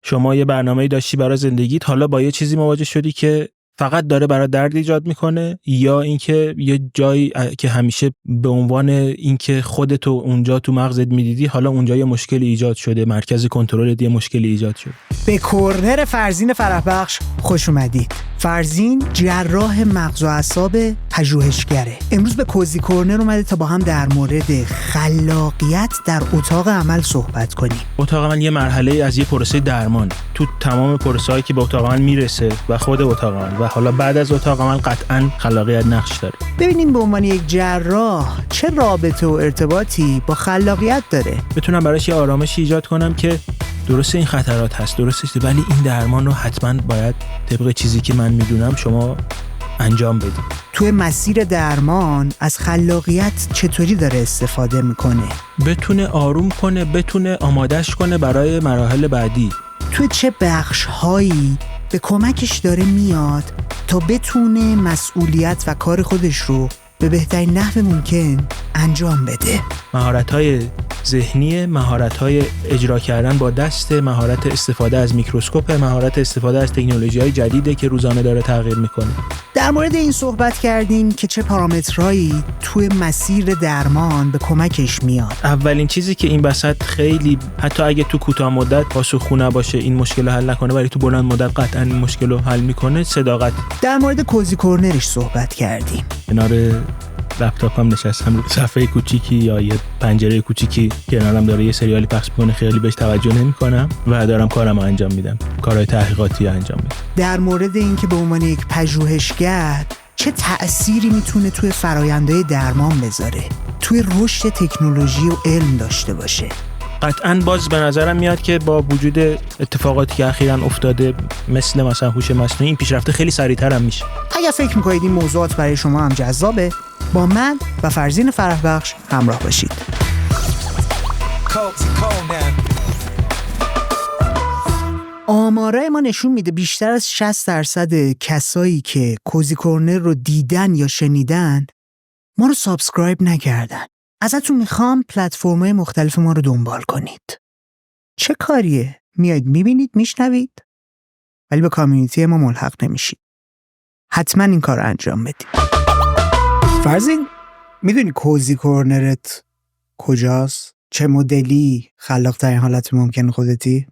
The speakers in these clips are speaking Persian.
شما یه برنامه‌ای داشتی برای زندگیت، حالا با یه چیزی مواجه شدی که فقط داره برای درد ایجاد میکنه، یا اینکه یه جایی که همیشه به عنوان اینکه خودتو اونجا تو مغزت میدیدی، حالا اونجا یه مشکلی ایجاد شده، مرکز کنترل یه مشکلی ایجاد شده. به کورنر فرزین فرحبخش خوش اومدید. فرزین جراح مغز و اعصاب پژوهشگره. امروز به کوزی کورنر اومده تا با هم در مورد خلاقیت در اتاق عمل صحبت کنیم. اتاق عمل یه مرحله از یه پروسه درمان. تو تمام پروسه‌هایی که به اتاق عمل میرسه و خود اتاق عمل و حالا بعد از اتاق عمل قطعاً خلاقیت نقش داره. ببینیم به عنوان یک جراح چه رابطه و ارتباطی با خلاقیت داره. بتونم براش یه آرامشی ایجاد کنم که درسته این خطرات هست، درسته، ولی این درمان رو حتما باید طبق چیزی که من میدونم شما انجام بدید. توی مسیر درمان از خلاقیت چطوری داره استفاده میکنه؟ بتونه آروم کنه، بتونه آمادش کنه برای مراحل بعدی. توی چه بخش‌هایی به کمکش داره میاد تا بتونه مسئولیت و کار خودش رو به بهترین نحو ممکن انجام بده. مهارت‌های ذهنی، مهارت‌های اجرا کردن با دست، مهارت استفاده از میکروسکوپ، مهارت استفاده از تکنولوژی‌های جدیده که روزانه داره تغییر میکنه. در مورد این صحبت کردیم که چه پارامترهایی توی مسیر درمان به کمکش میاد. اولین چیزی که این وسط خیلی، حتی اگه تو کوتاه مدت پاسخگو نباشه این مشکل رو حل نکنه، ولی تو بلند مدت قطعاً این مشکل رو حل میکنه، صداقت. در مورد کوزی کورنرش صحبت کردیم. کنار لپتاپم نشستم، رو صفحه کوچیکی یا یه پنجره کوچیکی کنارم داره یه سریالی پخش میکنه، خیلی بهش توجه نمیکنم و دارم کارمو انجام میدم، کارهای تحقیقاتی انجام میدم. در مورد اینکه به عنوان یک پژوهشگر چه تأثیری میتونه توی فرآیندهای درمان بذاره، توی رشد تکنولوژی و علم داشته باشه. قطعاً باز به نظرم میاد که با وجود اتفاقاتی که اخیراً افتاده مثلا هوش مصنوعی، این پیشرفت خیلی سریع‌تر هم میشه. اگر فکر میکنید این موضوعات برای شما هم جذابه، با من و فرزین فرحبخش همراه باشید. آمارای ما نشون میده بیشتر از 60% کسایی که کوزی کورنر رو دیدن یا شنیدن ما رو سابسکرایب نکردن. ازتون میخوام پلتفرم‌های مختلف ما رو دنبال کنید. چه کاریه؟ میایید میبینید، میشنوید، ولی به کامیونیتی ما ملحق نمیشید. حتما این کار رو انجام بدید. فرزین، میدونی کوزی کورنرت کجاست؟ چه مدلی؟ خلاق ترین حالت ممکن خودتی؟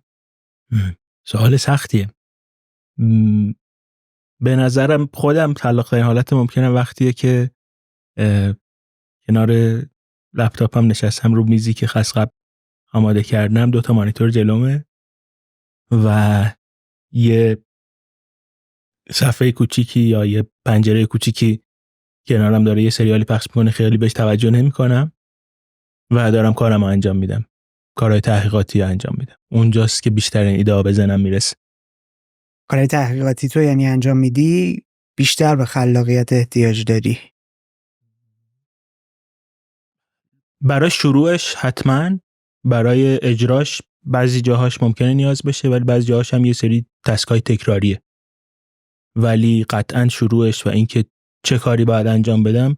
سوال سختیه. به نظرم خودم خلاق ترین حالت ممکنه وقتیه که کنار لپتاپم نشستم، رو میزی که خاص قبل آماده کردم، 2 مانیتور جلومه و یه صفحه کوچیکی یا یه پنجره کوچیکی کنارم داره یه سریالی پخش میکنه، خیلی بهش توجه نمیکنم و دارم کارمو انجام میدم، کارهای تحقیقاتی انجام میدم. اونجاست که بیشترین ایده ها به ذهنم میرسه. کارهای تحقیقاتی تو یعنی انجام میدی، بیشتر به خلاقیت احتیاج داری؟ برای شروعش حتما، برای اجراش بعضی جاهاش ممکنه نیاز بشه، ولی بعضی جاهاش هم یه سری تسکای تکراریه. ولی قطعا شروعش و اینکه چه کاری باید انجام بدم،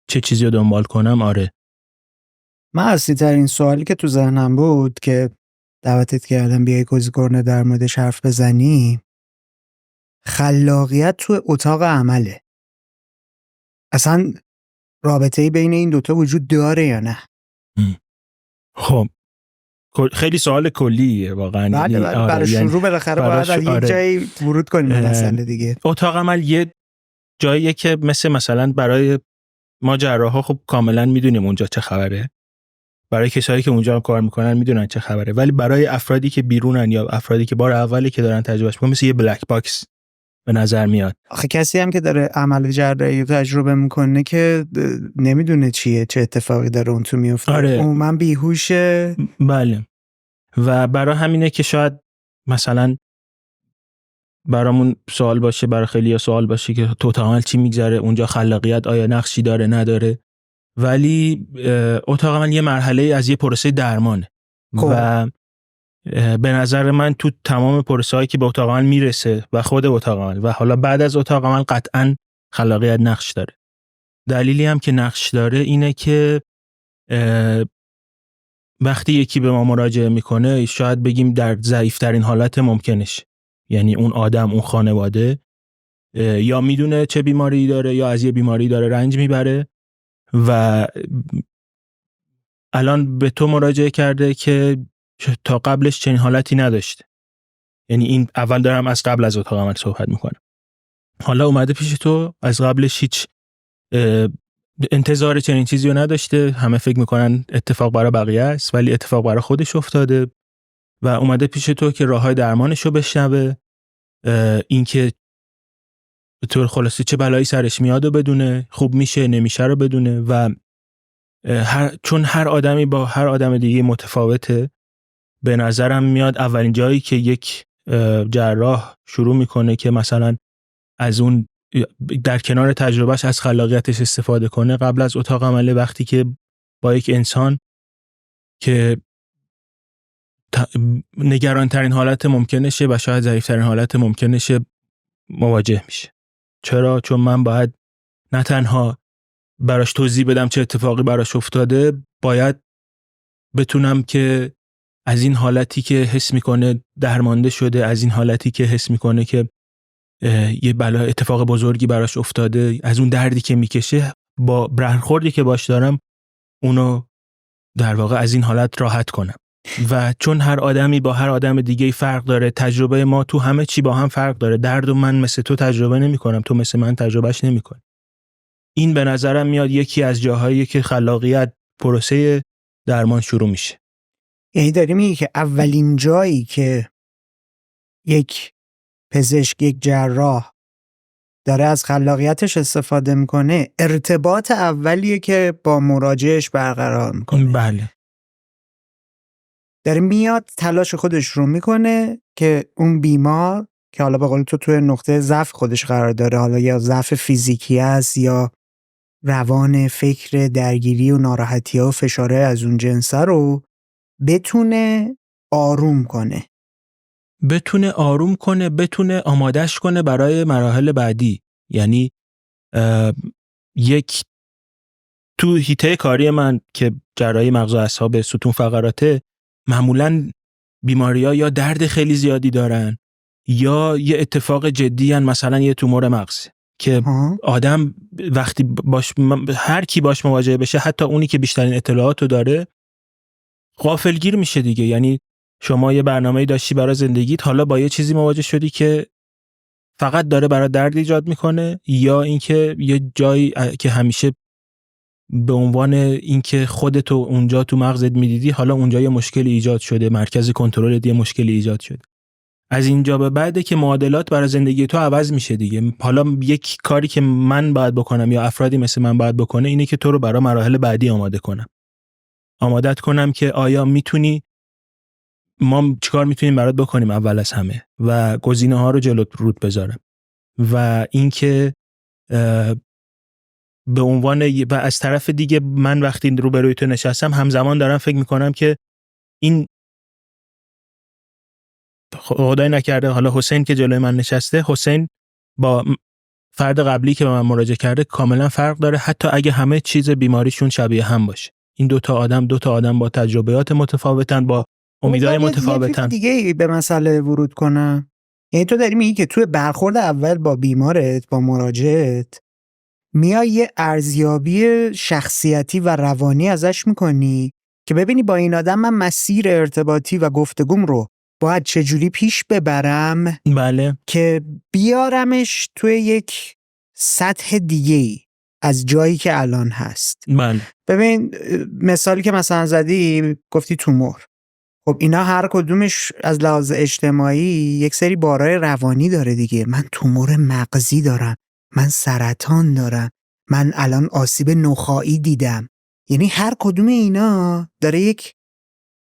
چه چیزی رو دنبال کنم، آره. من اصلی ترین سوالی که تو ذهنم بود که دعوتت کردم بیای کوزی کورنر در موردش حرف بزنی، خلاقیت تو اتاق عمله. اصلا رابطه‌ای بین این دوتا وجود داره یا نه؟ خب خیلی سوال کلیه واقعا. بله برای شروع بالاخره باید از یک جایی ورود کنیم به مسئله دیگه. اتاق عمل یه جاییه که مثلا برای ما جراحا خب کاملا میدونیم اونجا چه خبره، برای کسایی که اونجا کار میکنن میدونن چه خبره، ولی برای افرادی که بیرونن یا افرادی که بار اولی که دارن تجربهش میکنن، مثل یه بلک باکس به نظر میاد. آخه کسی هم که داره عمل جراحی تجربه میکنه که نمیدونه چیه، چه اتفاقی داره اون تو میفته. آره. عموما بیهوشه. بله. و برای همینه که شاید مثلا برامون سوال باشه، برای خیلی‌ها سوال باشه که تو اتاق عمل چی میگذره، اونجا خلاقیت آیا نقشی داره نداره، ولی اتاق عمل یه مرحله از یه پروسه درمانه. و به نظر من تو تمام پروسه‌هایی که به اتاق عمل میرسه و خود اتاق عمل و حالا بعد از اتاق عمل قطعاً خلاقیت نقش داره. دلیلی هم که نقش داره اینه که وقتی یکی به ما مراجعه میکنه شاید بگیم در ضعیف‌ترین حالت ممکنش، یعنی اون آدم، اون خانواده یا میدونه چه بیماری داره یا از یه بیماری داره رنج میبره و الان به تو مراجعه کرده که تا قبلش چنین حالتی نداشته. یعنی این اول دارم از قبل از اتاق عمل صحبت میکنم. حالا اومده پیش تو، از قبلش هیچ انتظار چنین چیزی رو نداشته، همه فکر میکنن اتفاق برای بقیه است ولی اتفاق برای خودش افتاده و اومده پیش تو که راههای درمانش رو بشنوه، این که به طور خلاصه چه بلایی سرش میاد و بدونه، خوب میشه نمیشه رو بدونه و چون هر آدمی با هر آدم دیگه متفاوته، به نظرم میاد اولین جایی که یک جراح شروع میکنه که مثلا از اون در کنار تجربهش از خلاقیتش استفاده کنه قبل از اتاق عمل، وقتی که با یک انسان که نگرانترین حالت ممکنشه و شاید ضعیفترین حالت ممکنشه مواجه میشه. چرا؟ چون من باید نه تنها براش توضیح بدم چه اتفاقی براش افتاده، باید بتونم که از این حالتی که حس میکنه درمانده شده، از این حالتی که حس میکنه که یه بلا اتفاق بزرگی براش افتاده، از اون دردی که میکشه با برخوردی که باش دارم اونو در واقع از این حالت راحت کنم. و چون هر آدمی با هر آدم دیگه فرق داره، تجربه ما تو همه چی با هم فرق داره، درد و من مثل تو تجربه نمی کنم، تو مثل من تجربهش نمی کنی. این به نظرم میاد یکی از جاهایی که خلاقیت پروسه درمان شروع میشه. یعنی داری میگی که اولین جایی که یک پزشک، یک جراح داره از خلاقیتش استفاده میکنه، ارتباط اولیه که با مراجعش برقرار میکنه. بله. داره میاد تلاش خودش رو میکنه که اون بیمار که حالا به قول تو توی نقطه ضعف خودش قرار داره، حالا یا ضعف فیزیکی است یا روان، فکر، درگیری و ناراحتی ها و فشاره از اون جنسه رو بتونه آروم کنه. بتونه آمادش کنه برای مراحل بعدی. یعنی یک تو حیطه کاری من که جراحی مغز و اعصاب ستون فقراته، معمولاً بیماری‌ها یا درد خیلی زیادی دارن یا یه اتفاق جدی هن، مثلا یه تومور مغز که آدم وقتی هر کی باش مواجه بشه، حتی اونی که بیشترین اطلاعاتو داره، غافلگیر میشه دیگه. یعنی شما یه برنامه‌ای داشتی برای زندگیت، حالا با یه چیزی مواجه شدی که فقط داره برای درد ایجاد میکنه، یا اینکه یه جایی که همیشه به عنوان اینکه خودتو اونجا تو مغزت میدیدی، حالا اونجا یه مشکلی ایجاد شده، مرکز کنترل یه مشکلی ایجاد شده. از اینجا به بعده که معادلات برای زندگی تو عوض میشه دیگه. حالا یک کاری که من باید بکنم یا افرادی مثل من باید بکنه اینه که تو رو برای مراحل بعدی آمادت کنم که آیا میتونی، ما چیکار میتونیم برات بکنیم اول از همه، و گزینه ها رو جلوت رود بذارم. و اینکه به عنوان و از طرف دیگه من وقتی روبروی تو نشستم همزمان دارم فکر میکنم که این خدای نکرده حالا حسین که جلوی من نشسته، حسین با فرد قبلی که به من مراجعه کرده کاملا فرق داره، حتی اگه همه چیز بیماریشون شبیه هم باشه. این دو تا آدم با تجربیات متفاوتن، با امیدهای متفاوتن. دیگه به مسئله ورود کنم. یعنی تو داری میگی که توی برخورد اول با بیمارت، با مراجعت، میای یه ارزیابی شخصیتی و روانی ازش میکنی که ببینی با این آدم من مسیر ارتباطی و گفتگوم رو باید چجوری پیش ببرم. بله. که بیارمش توی یک سطح دیگه‌ای از جایی که الان هست. بله. ببین مثالی که مثلا زدی، گفتی تومور. خب اینا هر کدومش از لحاظ اجتماعی یک سری بارای روانی داره دیگه. من تومور مغزی دارم، من سرطان دارم، من الان آسیب نخاعی دیدم. یعنی هر کدوم اینا داره یک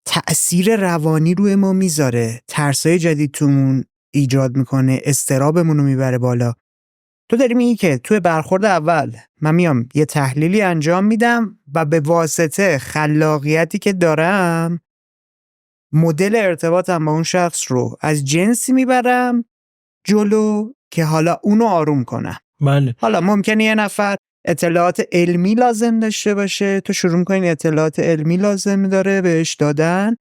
تأثیر روانی روی ما میذاره، ترسای جدید تومون ایجاد میکنه، اضطرابمون رو میبره بالا. تو داری میگی که توی برخورد اول من میام یه تحلیلی انجام میدم و به واسطه خلاقیتی که دارم مدل ارتباطم با اون شخص رو از جنسی میبرم جلو که حالا اونو آروم کنم. بله. حالا ممکنه یه نفر اطلاعات علمی لازم داشته باشه، تو شروع می‌کنی اطلاعات علمی لازم داره بهش دادن،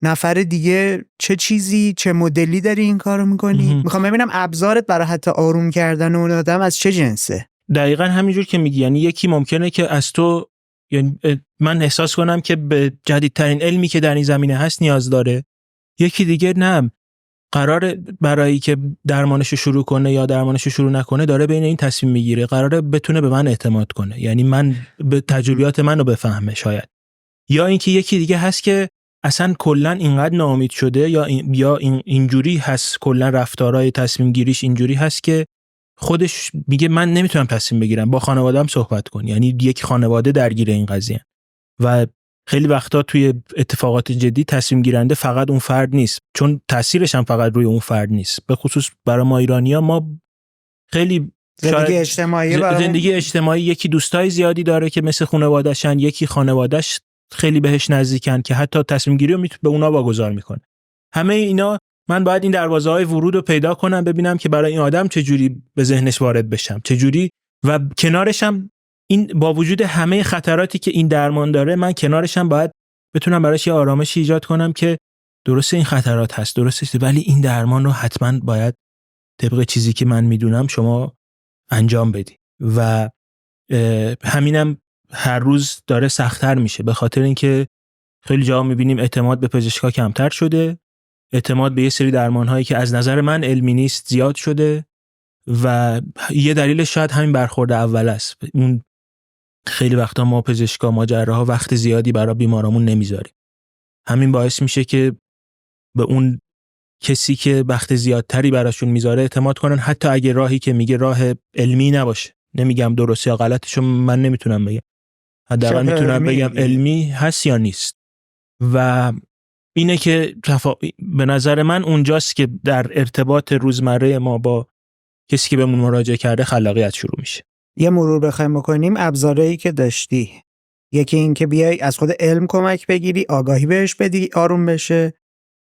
نفر دیگه چه چیزی چه مدلی داری این کارو می‌کنی. میخوام ببینم ابزارت برای حتی آروم کردن اون آدم از چه جنسه. دقیقاً همینجور که میگی، یعنی یکی ممکنه که از تو، یعنی من احساس کنم که به جدیدترین علمی که در این زمینه هست نیاز داره، یکی دیگه نه، قراره برای که درمانش شروع کنه یا درمانش شروع نکنه داره بین این تصمیم میگیره، قراره بتونه به من اعتماد کنه، یعنی من به تجربیات منو بفهمه شاید. یا اینکه یکی دیگه هست که اصلا کلا اینقدر ناامید شده یا اینجوری هست، کلا رفتارهای تصمیم گیریش اینجوری هست که خودش میگه من نمیتونم تصمیم بگیرم، با خانواده‌ام صحبت کن. یعنی یک خانواده درگیر این قضیه و خیلی وقتا توی اتفاقات جدی تصمیم گیرنده فقط اون فرد نیست، چون تاثیرش هم فقط روی اون فرد نیست. به خصوص برای ما ایرانی‌ها، ما خیلی زندگی اجتماعی یکی دوستای زیادی داره که مثل خانواده‌شن، یکی خانواده‌اش خیلی بهش نزدیکن که حتی تصمیم گیری رو به اونا واگذار میکنه. همه اینا من باید این دروازه‌های ورود رو پیدا کنم، ببینم که برای این آدم چجوری به ذهنش وارد بشم، چجوری، و کنارش هم این با وجود همه خطراتی که این درمان داره، من کنارش هم باید بتونم براش یه آرامشی ایجاد کنم که درسته این خطرات هست، درسته، ولی این درمان رو حتما باید طبق چیزی که من میدونم شما انجام بدی. و همینم هر روز داره سخت‌تر میشه، به خاطر اینکه خیلی جا میبینیم اعتماد به پزشکا کمتر شده، اعتماد به یه سری درمان‌هایی که از نظر من علمی نیست زیاد شده و یه دلیلش شاید همین برخورد اول است. اون خیلی وقتا ما پزشکا، ما جراحا وقت زیادی برای بیمارامون نمیذاریم. همین باعث میشه که به اون کسی که وقت زیادتری براشون میذاره اعتماد کنن، حتی اگه راهی که میگه راه علمی نباشه. نمیگم درست یا غلطشو من نمیتونم بگم، حداقل میتونم بگم علمی هست یا نیست. و اینه که به نظر من اونجاست که در ارتباط روزمره ما با کسی که بهمون مراجعه کرده خلاقیت شروع میشه. یه مرور بخوایم بکنیم ابزارهایی که داشتی، یکی این که بیای از خود علم کمک بگیری، آگاهی بهش بدی آروم بشه.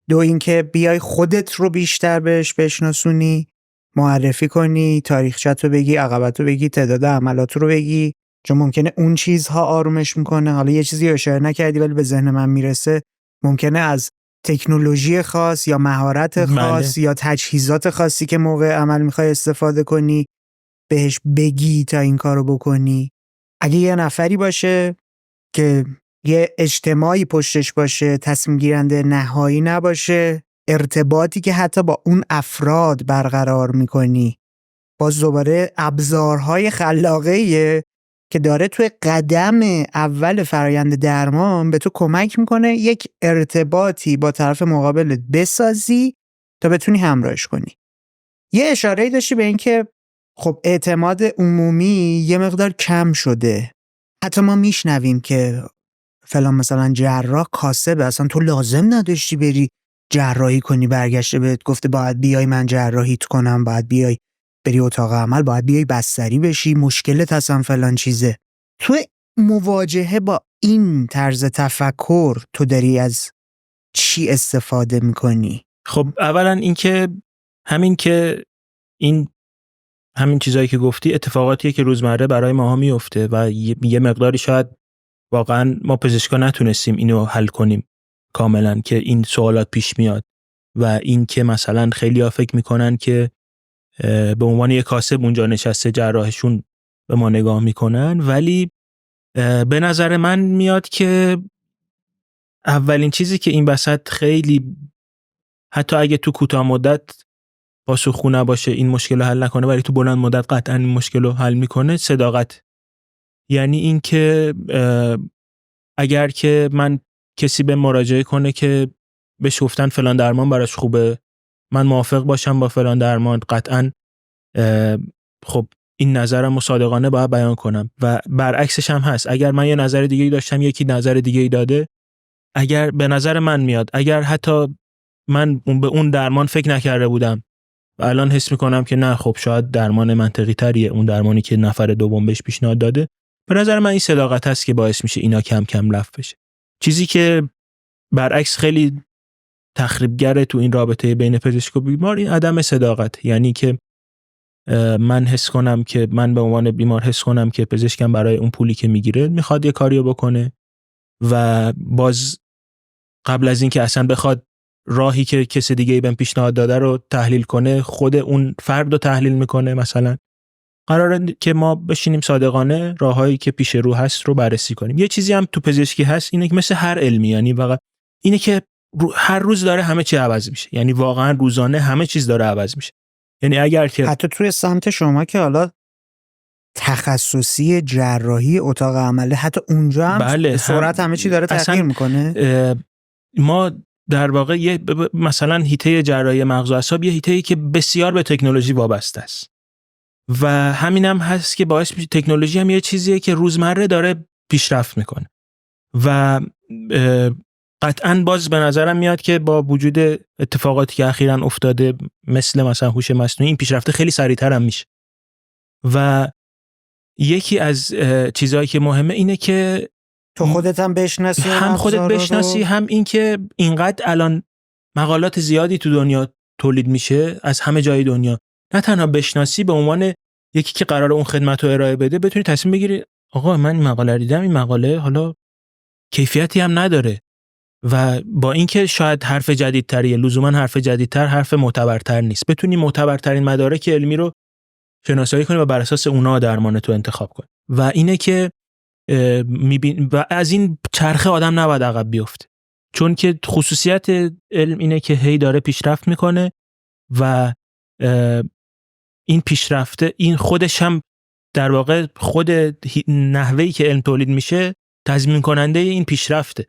دو این که بیای خودت رو بیشتر بهش بشناسونی، معرفی کنی، تاریخچت رو بگی، عقبت رو بگی، تعداد عملات رو بگی، چون ممکنه اون چیزها آرومش میکنه. حالا یه چیزی اشاره نکردی ولی به ذهن من میرسه، ممکنه از تکنولوژی خاص یا مهارت خاص یا تجهیزات خاصی که موقع عمل میخوای استفاده کنی بهش بگی تا این کارو بکنی. اگه یه نفری باشه که یه اجتماعی پشتش باشه، تصمیم گیرنده نهایی نباشه، ارتباطی که حتی با اون افراد برقرار میکنی باز دوباره ابزارهای خلاقیه که داره توی قدم اول فرایند درمان به تو کمک میکنه یک ارتباطی با طرف مقابلت بسازی تا بتونی همراهش کنی. یه اشاره‌ای داشتی به این که خب اعتماد عمومی یه مقدار کم شده. حتی ما میشنویم که فلان مثلا جراح کاسبه، اصلا تو لازم نداشتی بری جراحی کنی، برگشته بهت گفته باید بیای من جراحیت کنم، باید بیای بری اتاق عمل، باید بیای بستری بشی، مشکلت اصلا فلان چیزه. تو مواجهه با این طرز تفکر تو داری از چی استفاده میکنی؟ خب اولا این که همین چیزایی که گفتی اتفاقاتیه که روزمره برای ماها میفته و یه مقداری شاید واقعا ما پزشکا نتونستیم اینو حل کنیم کاملا که این سوالات پیش میاد و این که مثلا خیلی‌ها فکر میکنن که به عنوان یک کاسب اونجا نشسته جراحشون به ما نگاه میکنن، ولی به نظر من میاد که اولین چیزی که این وسط خیلی، حتی اگه تو کوتاه مدت پاسخگو نباشه این مشکل رو حل نکنه، ولی تو بلند مدت قطعا این مشکل رو حل میکنه، صداقت. یعنی این که اگر که من کسی به مراجعه کنه که بهش گفتن فلان درمان براش خوبه، من موافق باشم با فلان درمان، قطعا خب این نظرم صادقانه باید بیان کنم و برعکسش هم هست. اگر من یه نظر دیگه‌ای داشتم یکی نظر دیگه‌ای داده، اگر به نظر من میاد، اگر حتی من به اون درمان فکر نکرده بودم و الان حس میکنم که نه خب شاید درمان منطقی تریه اون درمانی که نفر دوم بهش پیشنهاد داده، به نظر من این صداقت هست که باعث میشه اینا کم کم رفع بشه. چیزی که برعکس خیلی تخریبگره تو این رابطه بین پزشک و بیمار این عدم صداقت. یعنی که من حس کنم که من به عنوان بیمار حس کنم که پزشکم برای اون پولی که میگیره میخواد یه کاریو بکنه و باز قبل از این که اصلا بخواد راهی که کسی دیگه بهم پیشنهاد داده رو تحلیل کنه، خود اون فرد رو تحلیل میکنه. مثلا قراره که ما بشینیم صادقانه راههایی که پیش رو هست رو بررسی کنیم. یه چیزی هم تو پزشکی هست اینه که مثل هر علمی، یعنی واقعا اینه که هر روز داره همه چی عوض میشه، یعنی واقعا روزانه همه چیز داره عوض میشه. یعنی اگر که حتی توی سمت شما که حالا تخصصی جراحی اتاق عمله، حتی اونجا هم بله، به سرعت همه چی داره تغییر میکنه. ما در واقع مثلا حیطه جراحی مغز و اعصاب یه حیطه‌ای که بسیار به تکنولوژی وابسته است و همینم هست که باعث میشه تکنولوژی هم یه چیزیه که روزمره داره پیشرفت میکنه و قطعاً باز به نظرم میاد که با وجود اتفاقاتی که اخیراً افتاده مثل مثلا هوش مصنوعی این پیشرفت خیلی سریعتر هم میشه. و یکی از چیزهایی که مهمه اینه که تو خودت هم بشناسی، هم خودت بشناسی، هم این که اینقدر الان مقالات زیادی تو دنیا تولید میشه از همه جای دنیا، نه تنها بشناسی به عنوان یکی که قراره اون خدمت رو ارائه بده، بتونی تصمیم بگیری آقا من این مقاله دیدم، این مقاله حالا کیفیتی هم نداره و با اینکه شاید حرف جدیدتریه، لزوما حرف جدیدتر حرف معتبرتر نیست، بتونی معتبرترین مدارک علمی رو شناسایی کنی و بر اساس اونا درمان تو انتخاب کنی. و اینه که میبین و از این چرخه آدم نباید عقب بیفته، چون که خصوصیت علم اینه که هی داره پیشرفت میکنه و این پیشرفته این خودش هم در واقع خود نحوهی که علم تولید میشه تضمین کننده این پیشرفته.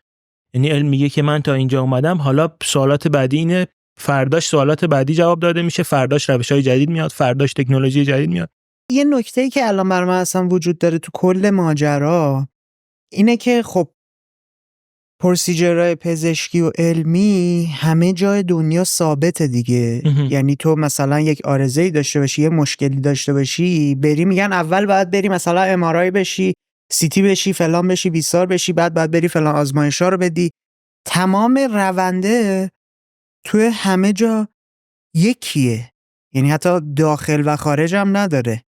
یعنی علم میگه که من تا اینجا اومدم، حالا سوالات بعدی اینه، فرداش سوالات بعدی جواب داده میشه، فرداش روش‌های جدید میاد، فرداش تکنولوژی جدید میاد. یه نکته‌ای که الان برای من اصلا وجود داره تو کل ماجرا اینه که خب پروسیجرهای پزشکی و علمی همه جای دنیا ثابته دیگه. یعنی تو مثلا یک عارضه‌ای داشته باشی، یه مشکلی داشته باشی، بری میگن اول باید بری مثلا ام‌آرآی بشی، سیتی بشی، فلان بشی، بیسار بشی، بعد باید بری فلان آزمایش‌ها رو بدی. تمام رونده توی همه جا یکیه، یعنی حتی داخل و خارج هم نداره.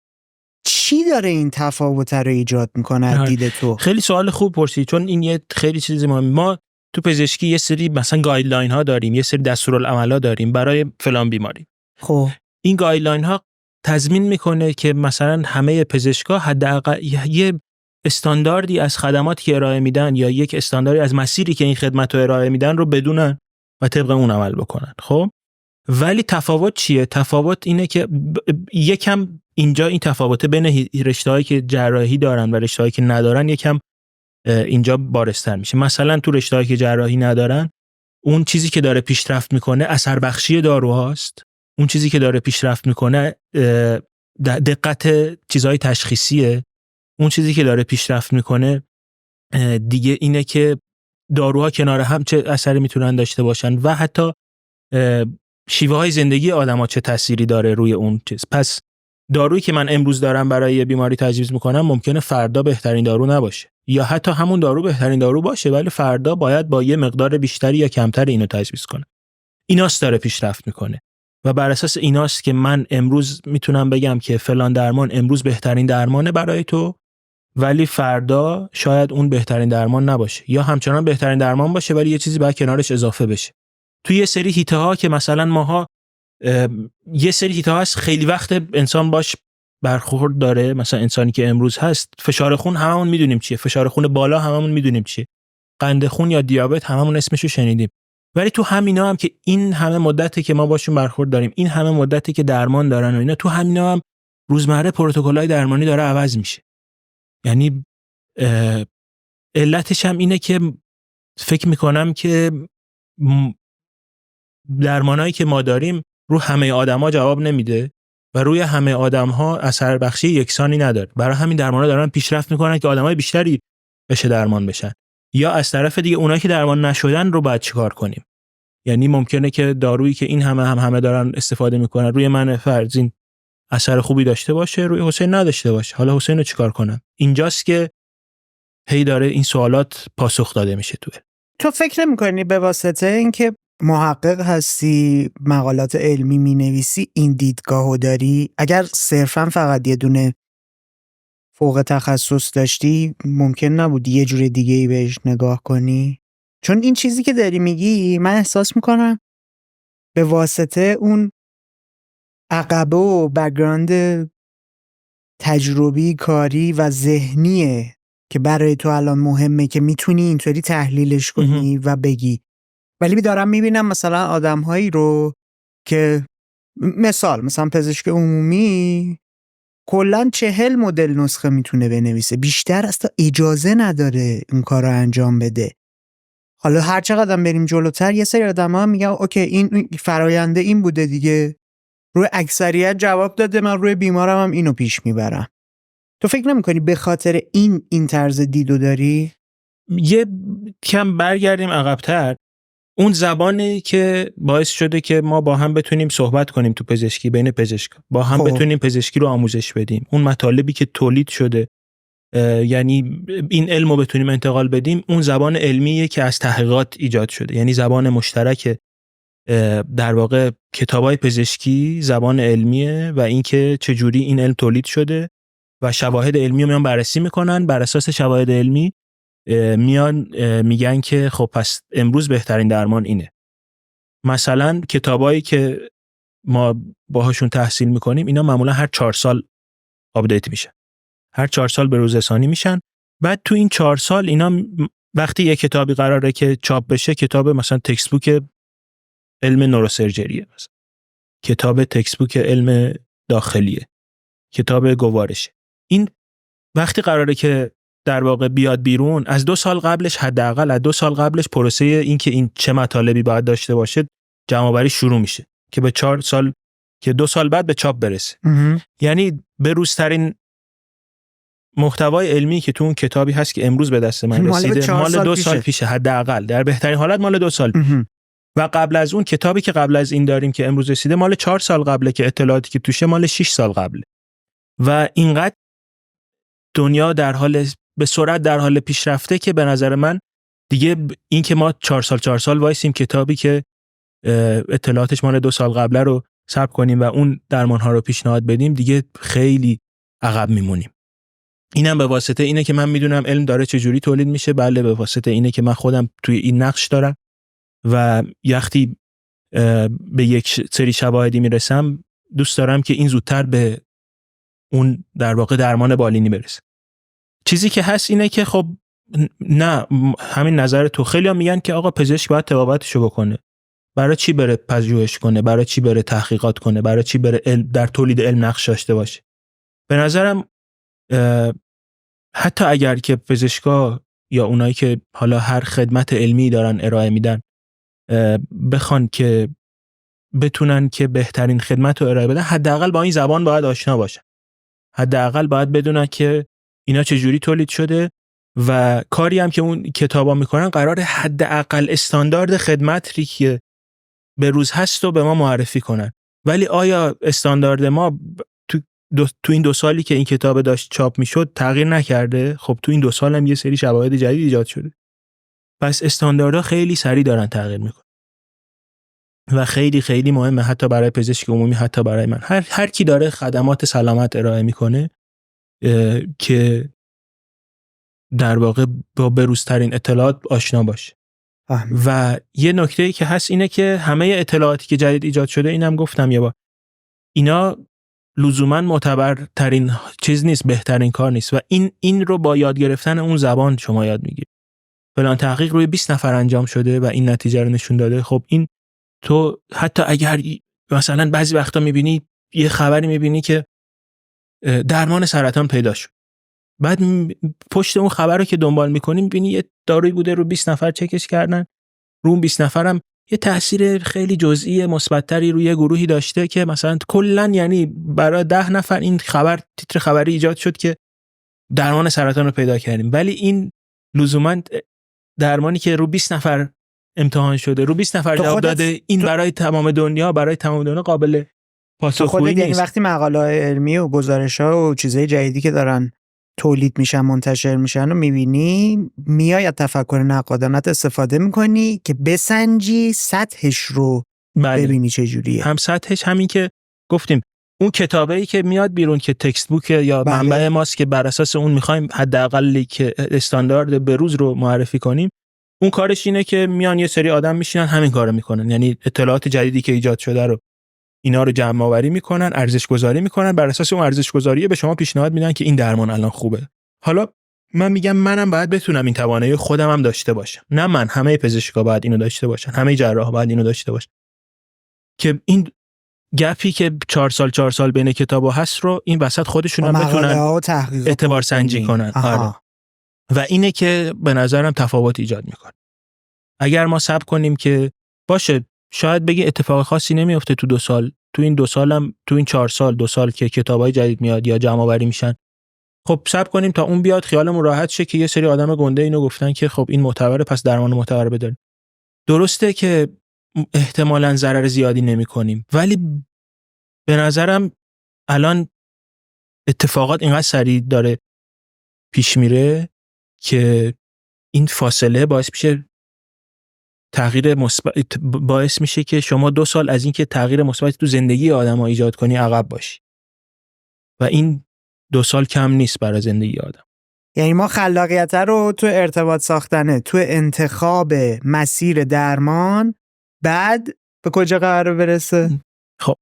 چی داره این تفاوت رو ایجاد میکنه از دید تو؟ خیلی سوال خوب پرسید، چون این یه خیلی چیز مهمه. ما تو پزشکی یه سری مثلا گایدلاین ها داریم، یه سری دستورالعمل داریم برای فلان بیماری. خب این گایدلاین ها تضمین میکنه که مثلا همه پزشکا حداقل یه استانداردی از خدماتی که ارائه میدن یا یک استانداردی از مسیری که این خدمت رو ارائه میدن رو بدونن و طبق اون عمل بکنن. خب ولی تفاوت چیه؟ تفاوت اینه که یکم اینجا این تفاوت بین رشته‌هایی که جراحی دارن و رشته‌هایی که ندارن یکم اینجا بارزتر میشه. مثلا تو رشته‌هایی که جراحی ندارن، اون چیزی که داره پیشرفت میکنه اثر بخشی داروهاست، اون چیزی که داره پیشرفت میکنه دقت چیزهای تشخیصیه، اون چیزی که داره پیشرفت میکنه دیگه اینه که داروها کنار هم چه اثری میتونن داشته باشن و حتی شیوه های زندگی آدم‌ها چه تأثیری داره روی اون چیز. پس دارویی که من امروز دارم برای یه بیماری تجویز میکنم ممکنه فردا بهترین دارو نباشه، یا حتی همون دارو بهترین دارو باشه ولی فردا باید با یه مقدار بیشتری یا کمتر اینو تجویز کنم. ایناست داره پیشرفت میکنه و بر اساس ایناست که من امروز میتونم بگم که فلان درمان امروز بهترین درمانه برای تو، ولی فردا شاید اون بهترین درمان نباشه، یا همچنان بهترین درمان باشه ولی یه چیزی باید کنارش اضافه بشه. توی یه سری حیطه ها که مثلا ماها یه سری حیطه ها هست خیلی وقت انسان باش برخورد داره، مثلا انسانی که امروز هست، فشار خون هممون میدونیم چیه، فشار خون بالا هممون میدونیم چیه، قند خون یا دیابت هممون اسمشو شنیدیم، ولی تو همینا هم که این همه مدتی که ما باشون برخورد داریم، این همه مدتی که درمان دارن و اینا، تو همینا هم روزمره پروتکل‌های درمانی داره عوض میشه. یعنی علتش هم اینه که فکر میکنم که درمانایی که ما داریم رو همه آدما جواب نمیده و روی همه آدم‌ها اثر بخشی یکسانی نداره. برای همین درمانا دارن پیشرفت میکنن که آدمای بیشتری بشه درمان بشن. یا از طرف دیگه اونایی که درمان نشدن رو باید چیکار کنیم؟ یعنی ممکنه که دارویی که این همه دارن استفاده میکنن روی من فرضین اثر خوبی داشته باشه، روی حسین نداشته باشه. حالا حسین رو چیکار کنم؟ اینجاست که هی داره این سوالات پاسخ داده میشه. تو فکر نمی‌کنی به واسطه اینکه محقق هستی، مقالات علمی مینویسی، این دیدگاهو داری؟ اگر صرفا فقط یه دونه فوق تخصص داشتی ممکن نبود یه جور دیگه ای بهش نگاه کنی؟ چون این چیزی که داری میگی من احساس میکنم به واسطه اون عقبه و بک‌گراند تجربی کاری و ذهنیه که برای تو الان مهمه که میتونی اینطوری تحلیلش کنی و بگی. ولی دارم میبینم مثلا آدم‌هایی رو که مثلا پزشک عمومی کلاً 40 مدل نسخه میتونه بنویسه، بیشتر از تا اجازه نداره این کار رو انجام بده. حالا هر چقدر بریم جلوتر یه سری آدم‌ها میگن اوکی این فراینده این بوده دیگه، روی اکثریت جواب داده، من روی بیمارم هم اینو پیش میبرم. تو فکر نمی‌کنی به خاطر این طرز دیدو داری؟ یه کم برگردیم عقب‌تر. اون زبانی که باعث شده که ما با هم بتونیم صحبت کنیم تو پزشکی، بین پزشکا با هم بتونیم پزشکی رو آموزش بدیم، اون مطالبی که تولید شده، یعنی این علم رو بتونیم انتقال بدیم، اون زبان علمیه که از تحقیقات ایجاد شده. یعنی زبان مشترک در واقع کتابای پزشکی زبان علمیه و اینکه چجوری این علم تولید شده و شواهد علمی رو میان بررسی میکنن، بر اساس شواهد علمی میان میگن که خب پس امروز بهترین درمان اینه. مثلا کتابایی که ما باهاشون تحصیل میکنیم اینا معمولا هر 4 سال آپدیت میشن، هر 4 سال به روز رسانی میشن. بعد تو این 4 سال اینا وقتی یک کتابی قراره که چاپ بشه، کتاب مثلا تکست بوک علم نوروسرجریه، مثلا کتاب تکست بوک علم داخلیه، کتاب گوارشه، این وقتی قراره که در واقع بیاد بیرون، از 2 سال قبلش، حداقل از 2 سال قبلش پروسه این که این چه مطالبی باید داشته باشه جمع‌آوری شروع میشه که به 4 سال، که 2 سال بعد به چاپ برسه. یعنی بروزترین محتوای علمی که تو اون کتابی هست که امروز به دست من رسیده مال 2 سال پیشه، حداقل در بهترین حالت مال 2 سال پیشه. و قبل از اون کتابی که قبل از این داریم که امروز رسیده مال 4 سال قبله که اطلاعاتی که توشه مال 6 سال قبله. و اینقدر دنیا در حال به سرعت در حال پیشرفته که به نظر من دیگه این که ما 4 سال وایسیم کتابی که اطلاعاتش مال 2 سال قبله رو ثبت کنیم و اون درمان‌ها رو پیشنهاد بدیم، دیگه خیلی عقب میمونیم. اینم به واسطه اینه که من میدونم علم داره چجوری تولید میشه، بله به واسطه اینه که من خودم توی این نقش دارم و وقتی به یک سری شواهدی میرسم دوست دارم که این زودتر به اون در واقع درمان بالینی برسه. چیزی که هست اینه که خب نه، همین نظر تو، خیلی هم میگن که آقا پزشک باید طبابتشو بکنه، برای چی بره پژوهش کنه، برای چی بره تحقیقات کنه، برای چی بره در تولید علم نقش داشته باشه. به نظرم حتی اگر که پزشکا یا اونایی که حالا هر خدمت علمی دارن ارائه میدن بخوان که بتونن که بهترین خدمت رو ارائه بدن، حداقل با این زبان باید آشنا باشن، حداقل باید بدونن که اینا چجوری تولید شده و کاری هم که اون کتابا میکنن قراره حداقل استاندارد خدمتی که به روز هست رو به ما معرفی کنن. ولی آیا استاندارد ما تو این 2 سالی که این کتاب داشت چاپ میشد تغییر نکرده؟ خب تو این 2 سال هم یه سری شواهد جدید ایجاد شده. پس استانداردها خیلی سریع دارن تغییر میکنن و خیلی خیلی مهمه، حتی برای پزشک عمومی، حتی برای من، هر کی داره خدمات سلامت ارائه میکنه که در واقع با بروزترین اطلاعات آشنا باشه. و یه نکته‌ای که هست اینه که همه اطلاعاتی که جدید ایجاد شده، اینم گفتم یه بار، اینا لزوما معتبرترین چیز نیست، بهترین کار نیست و این رو با یاد گرفتن اون زبان شما یاد میگیری. فلان تحقیق روی 20 نفر انجام شده و این نتیجه رو نشون داده. خب این تو حتی اگر مثلا بعضی وقتا میبینی یه خبری میبینی که درمان سرطان پیدا شد، بعد پشت اون خبر رو که دنبال میکنی میبینی یه دارویی بوده رو 20 نفر چکش کردن، رو اون 20 نفرم یه تأثیر خیلی جزئی مثبت‌تری روی یه گروهی داشته که مثلا کلاً یعنی برای 10 نفر این خبر، تیتر خبری ایجاد شد که درمان سرطان رو پیدا کردیم. ولی این لزوما درمانی که رو 20 نفر امتحان شده، رو 20 نفر جواب داده، این برای تمام دنیا قابل پاسخگویی نیست. یعنی وقتی مقاله علمی و گزارش‌ها و چیزای جدیدی که دارن تولید میشن منتشر میشن و میبینی، میای از تفکر نقادانت استفاده میکنی که بسنجی سطحش رو. بله. ببینی چه جوریه. هم سطحش همین که گفتیم اون کتابایی که میاد بیرون که تکست بوک یا بله. منبع ماست که بر اساس اون میخوایم حداقلی که استاندارد بروز رو معرفی کنیم، اون کارش اینه که میان یه سری آدم میشینن همین کارو میکنن، یعنی اطلاعات جدیدی که ایجاد شده رو اینا رو جمع آوری میکنن، ارزش گذاری میکنن، بر اساس اون ارزش گذاری به شما پیشنهاد میدن که این درمان الان خوبه. حالا من میگم منم باید بتونم این توانایی خودم هم داشته باشم، نه من، همه پزشکا باید اینو داشته باشن، همه جراح باید اینو داشته باشن که این گپی که 4 سال بین کتابا هست رو این وسط خودشون هم بتونن اعتبار سنجی کنن. آره. و اینه که به نظرم تفاوت ایجاد میکنه. اگر ما صبر کنیم که باشه شاید بگی اتفاق خاصی نمیفته تو 2 سال، تو این 2 سالم، تو این 4 سال 2 سال که کتابای جدید میاد یا جمع آوری میشن، خب صبر کنیم تا اون بیاد خیالمون راحت شه که یه سری آدم گنده اینو گفتن که خب این معتبره پس درمان معتبر بداریم. درسته که احتمالاً ضرر زیادی نمی‌کنیم، ولی به نظرم الان اتفاقات اینقدر سریع داره پیش میره که این فاصله باعث میشه تغییر مثبت، باعث میشه که شما 2 سال از این که تغییر مثبت تو زندگی آدم‌ها ایجاد کنی عقب باشی و این 2 سال کم نیست برای زندگی آدم. یعنی ما خلاقیت رو تو ارتباط ساختنه، تو انتخاب مسیر درمان، بعد به کجا قرار برسه؟ خب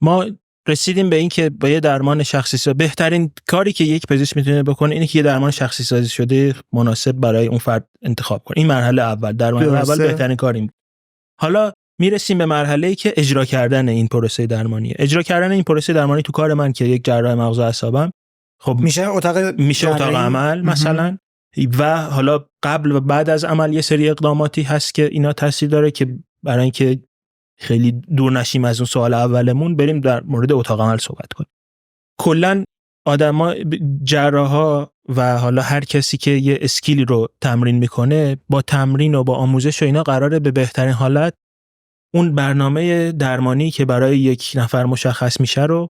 ما رسیدیم به این که با یه درمان شخصی سازی بهترین کاری که یک پزشک میتونه بکنه اینه که یه درمان شخصی سازی شده مناسب برای اون فرد انتخاب کنه. این مرحله اول، درمان اول بهترین کار این. حالا میرسیم به مرحله‌ای که اجرا کردن این پروسه درمانیه. اجرا کردن این پروسه درمانی تو کار من که یک جراح مغز و اعصابم، خب میشه اتاق عمل مثلا، و حالا قبل و بعد از عمل یه سری اقداماتی هست که اینا تاثیر داره که برای اینکه خیلی دور نشیم از اون سوال اولمون بریم در مورد اتاق عمل صحبت کنیم. کلا آدما، جراحا و حالا هر کسی که یه اسکیلی رو تمرین میکنه، با تمرین و با آموزش و اینا قراره به بهترین حالت اون برنامه درمانی که برای یک نفر مشخص میشه رو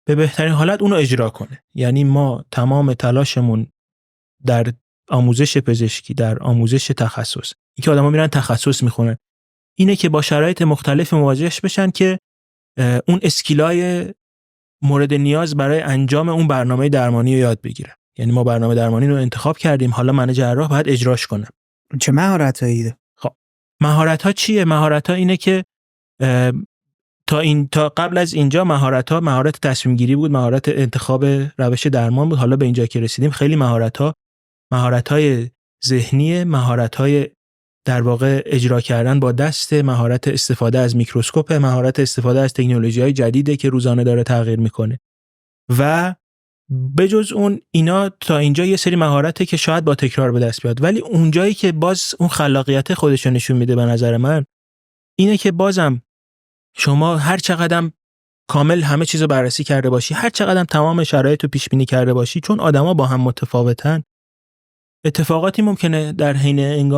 به بهترین حالت اونو اجرا کنه. یعنی ما تمام تلاشمون در آموزش پزشکی، در آموزش تخصص، این که آدما میرن تخصص میخونن، اینه که با شرایط مختلف مواجه بشن که اون اسکیلای مورد نیاز برای انجام اون برنامه درمانی رو یاد بگیرن. یعنی ما برنامه درمانی رو انتخاب کردیم، حالا من جراح باید اجراش کنم. چه مهارتایی؟ خب مهارت‌ها چیه؟ مهارت‌ها اینه که تا قبل از اینجا مهارت تصمیم گیری بود، مهارت انتخاب روش درمان بود. حالا به اینجا که رسیدیم خیلی مهارت‌های ذهنی، مهارت‌های در واقع اجرا کردن با دست، مهارت استفاده از میکروسکوپ، مهارت استفاده از تکنولوژی‌های جدیده که روزانه داره تغییر میکنه. و بجز اون اینا تا اینجا یه سری مهارته که شاید با تکرار به دست بیاد، ولی اونجایی که باز اون خلاقیت خودش رو نشون میده به نظر من اینه که بازم شما هر چقدر کامل همه چیزو بررسی کرده باشی، هر چقدر تمام شرایط رو پیش بینی کرده باشی، چون آدما با هم متفاوتن، اتفاقاتی ممکنه در حین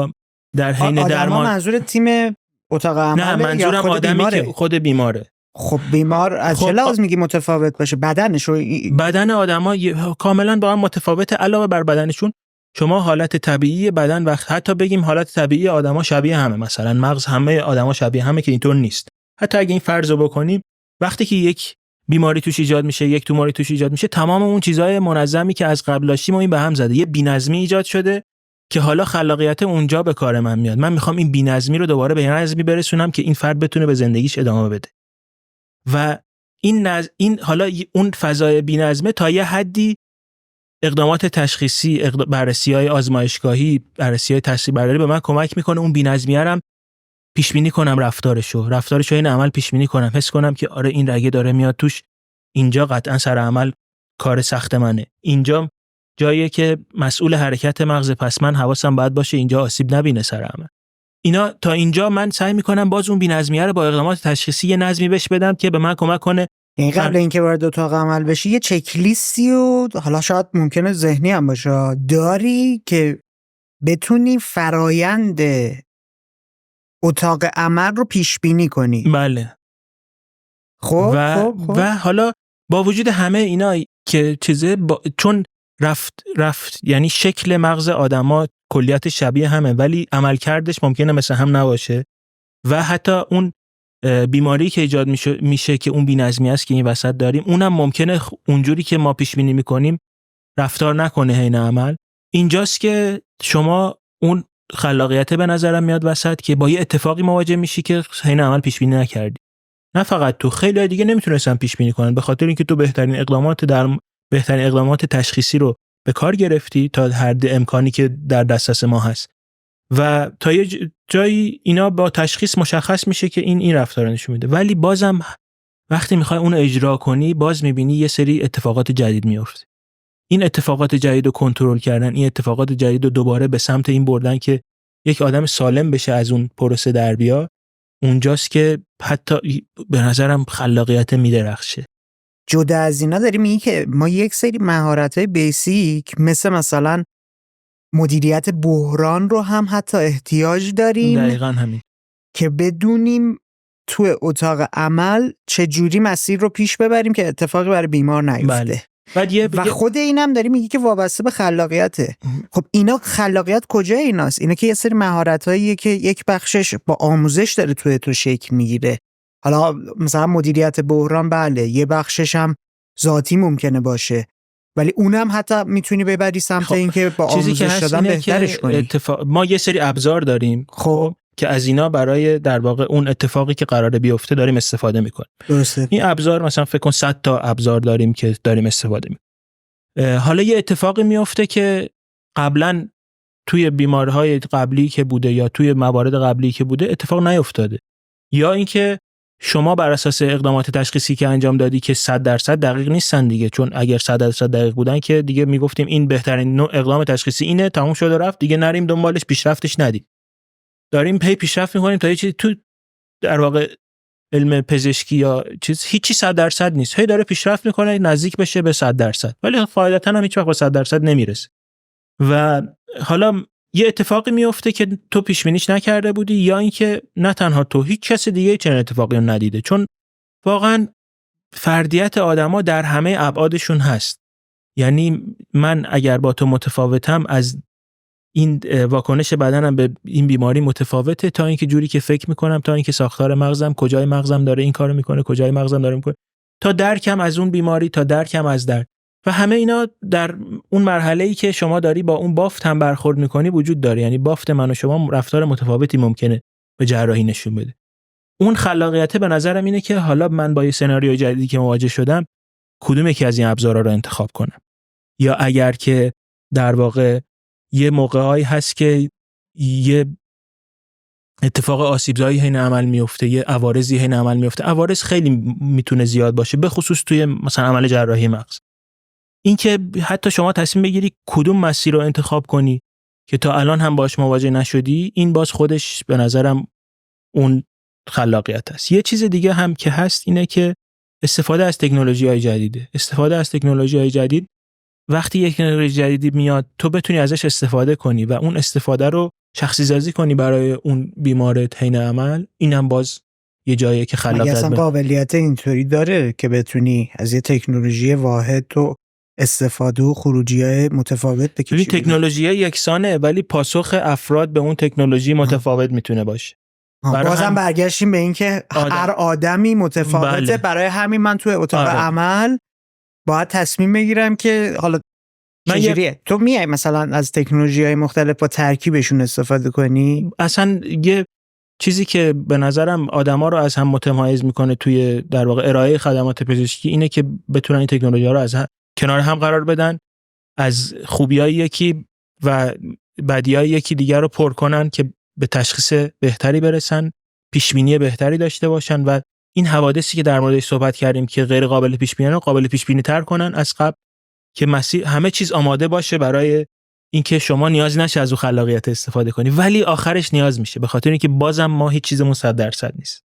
درمان. منظور تیم اتاق عمل؟ نه، منظورم آدمی که خود بیماره. خب بیمار از چه لحاظ میگی متفاوت باشه؟ بدن آدما کاملا با هم متفاوته. علاوه بر بدنشون، شما حالت طبیعی بدن و حتی بگیم حالت طبیعی آدما شبیه همه، مثلا مغز همه آدما شبیه همه، که اینطور نیست. حتی اگه این فرض رو بکنیم، وقتی که یک بیماری توش ایجاد میشه، یک توماری توش ایجاد میشه، تمام اون چیزهای منظمی که از قبل داشتیم این به هم زده، یه بی‌نظمی ایجاد شده که حالا خلاقیت اونجا به کار من میاد. من میخوام این بی‌نظمی رو دوباره به نظمی برسونم که این فرد بتونه به زندگیش ادامه بده. و این حالا اون فضای بی‌نظمه تا یه حدی اقدامات تشخیصی، بررسی‌های آزمایشگاهی، بررسی‌های تاثیربرداری به من کمک میکنه اون بی‌نظمیه رو پیش بینی کنم، رفتارشو این عمل پیش بینی کنم، حس کنم که آره این رگه داره میاد توش، اینجا قطعا سر عمل کار سخت منه، اینجا جاییه که مسئول حرکت مغز، پس من حواسم باید باشه اینجا آسیب نبینه سر عمل. اینا تا اینجا من سعی میکنم باز اون بی‌نظمیه رو با اقدامات تشخیصی یه نظمی بهش بدم که به من کمک کنه. یعنی قبل اینکه وارد اتاق عمل بشی یه چک لیستی و حالا شاید ممکنه ذهنی هم باشه داری که بتونی فرایند اتاق عمل رو پیش بینی کنی. بله. خب و حالا با وجود همه اینا که چون رفت یعنی شکل مغز آدما کلیت شبیه همه ولی عملکردش ممکنه مثل هم نباشه و حتی اون بیماری که ایجاد میشه که اون بی‌نظمی است که این وسط داریم اونم ممکنه اونجوری که ما پیش بینی میکنیم رفتار نکنه حین عمل. اینجاست که شما اون خلاقیت به نظرم میاد وسط که با یه اتفاقی مواجه میشی که حین عمل پیش بینی نکردی. نه فقط تو، خیلی دیگه نمیتونستن پیش بینی کنن به خاطر اینکه تو بهترین اقدامات تشخیصی رو به کار گرفتی تا حد امکانی که در دسترس ما هست و تا یه جایی اینا با تشخیص مشخص میشه که این رفتار نشون میده، ولی بازم وقتی میخوای اون اجرا کنی باز میبینی یه سری اتفاقات جدید میفته. این اتفاقات جدید رو کنترل کردن، این اتفاقات جدید رو دوباره به سمت این بردن که یک آدم سالم بشه از اون پروسه در بیا، اونجاست که حتی به نظرم خلاقیت میدرخشه. جدا از اینا داری میگی که ما یک سری مهارت‌های بیسیک مثلا مدیریت بحران رو هم حتی احتیاج داریم. دقیقاً همین. که بدونیم تو اتاق عمل چجوری مسیر رو پیش ببریم که اتفاقی برای بیمار نیفته. بله. و خود اینم داری میگی که وابسته به خلاقیته. خب اینا خلاقیت کجای ایناست؟ اینا که یه سری مهارتاییه که یک بخشش با آموزش داره توی تو شکل میگیره. حالا مثلا مدیریت بحران بله، یه بخشش هم ذاتی ممکنه باشه، ولی اونم حتی میتونی ببری سمت اینکه با آموزش دادن بهترش کنی. ما یه سری ابزار داریم خب که از اینا برای در واقع اون اتفاقی که قراره بیفته داریم استفاده میکنیم. درسته. این ابزار مثلا فکر کن 100 تا ابزار داریم که داریم استفاده میکنیم. حالا یه اتفاقی میفته که قبلا توی بیماری‌های قبلی که بوده یا توی موارد قبلی که بوده اتفاق نیفتاده، یا اینکه شما بر اساس اقدامات تشخیصی که انجام دادی که 100% دقیق نیستن دیگه، چون اگر 100% دقیق بودن که دیگه میگفتیم این بهترین نوع اقدام تشخیصی اینه، تموم شد و رفت، دیگه نریم دنبالش، پیشرفتش ندیم. داریم پیشرفت می‌کنیم تا یه چیزی تو در واقع علم پزشکی یا چیز هیچی 100% نیست، هی داره پیشرفت میکنه نزدیک بشه به 100%، ولی قاعدتاً هم هیچ وقت به 100% نمیرسه. و حالا یه اتفاقی میفته که تو پیش بینیش نکرده بودی، یا اینکه نه تنها تو، هیچ کس دیگه چنین اتفاقی رو ندیده، چون واقعاً فردیت آدما در همه ابعادشون هست. یعنی من اگر با تو متفاوتم، از این واکنش بدنم به این بیماری متفاوته تا اینکه جوری که فکر میکنم، تا اینکه ساختار مغزم کجای مغزم داره این کارو میکنه، کجای مغزم داره میکنه، تا درکم از اون بیماری، تا درکم از درد. و همه اینا در اون مرحله‌ای که شما داری با اون بافت هم برخورد میکنی وجود داره. یعنی بافت من و شما رفتار متفاوتی ممکنه به جراحی نشون بده. اون خلاقیت به نظرم اینه که حالا من با یه سناریوی جدیدی که مواجه شدم کدوم یکی از این ابزارا رو انتخاب کنم، یا اگر که در واقع یه موقعی هست که یه اتفاق آسیبزایی حین عمل میفته، یه عوارضی حین عمل میفته. عوارض خیلی میتونه زیاد باشه، به خصوص توی مثلا عمل جراحی مغز. این که حتی شما تصمیم بگیری کدوم مسیر رو انتخاب کنی که تا الان هم باش مواجه نشدی، این باز خودش به نظرم اون خلاقیت است. یه چیز دیگه هم که هست اینه که استفاده از تکنولوژی‌های جدیده. استفاده از تکنولوژی‌های جدید، وقتی یک تکنولوژی جدیدی میاد تو بتونی ازش استفاده کنی و اون استفاده رو شخصی سازی کنی برای اون بیمارت حین عمل، اینم باز یه جاییه که خلاقیت اصلا قابلیت اینطوری داره که بتونی از یه تکنولوژی واحد تو استفاده و خروجی‌های متفاوت بکشی. این تکنولوژی یکسانه ولی پاسخ افراد به اون تکنولوژی متفاوت میتونه باشه. بازم برگشتیم به این که هر آدمی متفاوته. بله. برای همین من توی اتاق عمل باید تصمیم بگیرم که حالا چجوریه تو میای مثلا از تکنولوژی‌های مختلف با ترکیبشون استفاده کنی. اصلا یه چیزی که به نظرم آدما رو از هم متمایز میکنه توی در واقع ارائه خدمات پزشکی اینه که بتونن این تکنولوژی‌ها رو از کنار هم قرار بدن، از خوبیای یکی و بدیای یکی دیگر رو پر کنن که به تشخیص بهتری برسن، پیشبینی بهتری داشته باشن و این حوادثی که در موردش صحبت کردیم که غیر قابل پیش بینی رو قابل پیش بینی تر کنن از قبل، که مسیر همه چیز آماده باشه برای اینکه شما نیاز نشه از اون خلاقیت استفاده کنی، ولی آخرش نیاز میشه، به خاطر اینکه بازم ما هیچ چیزمون 100% نیست.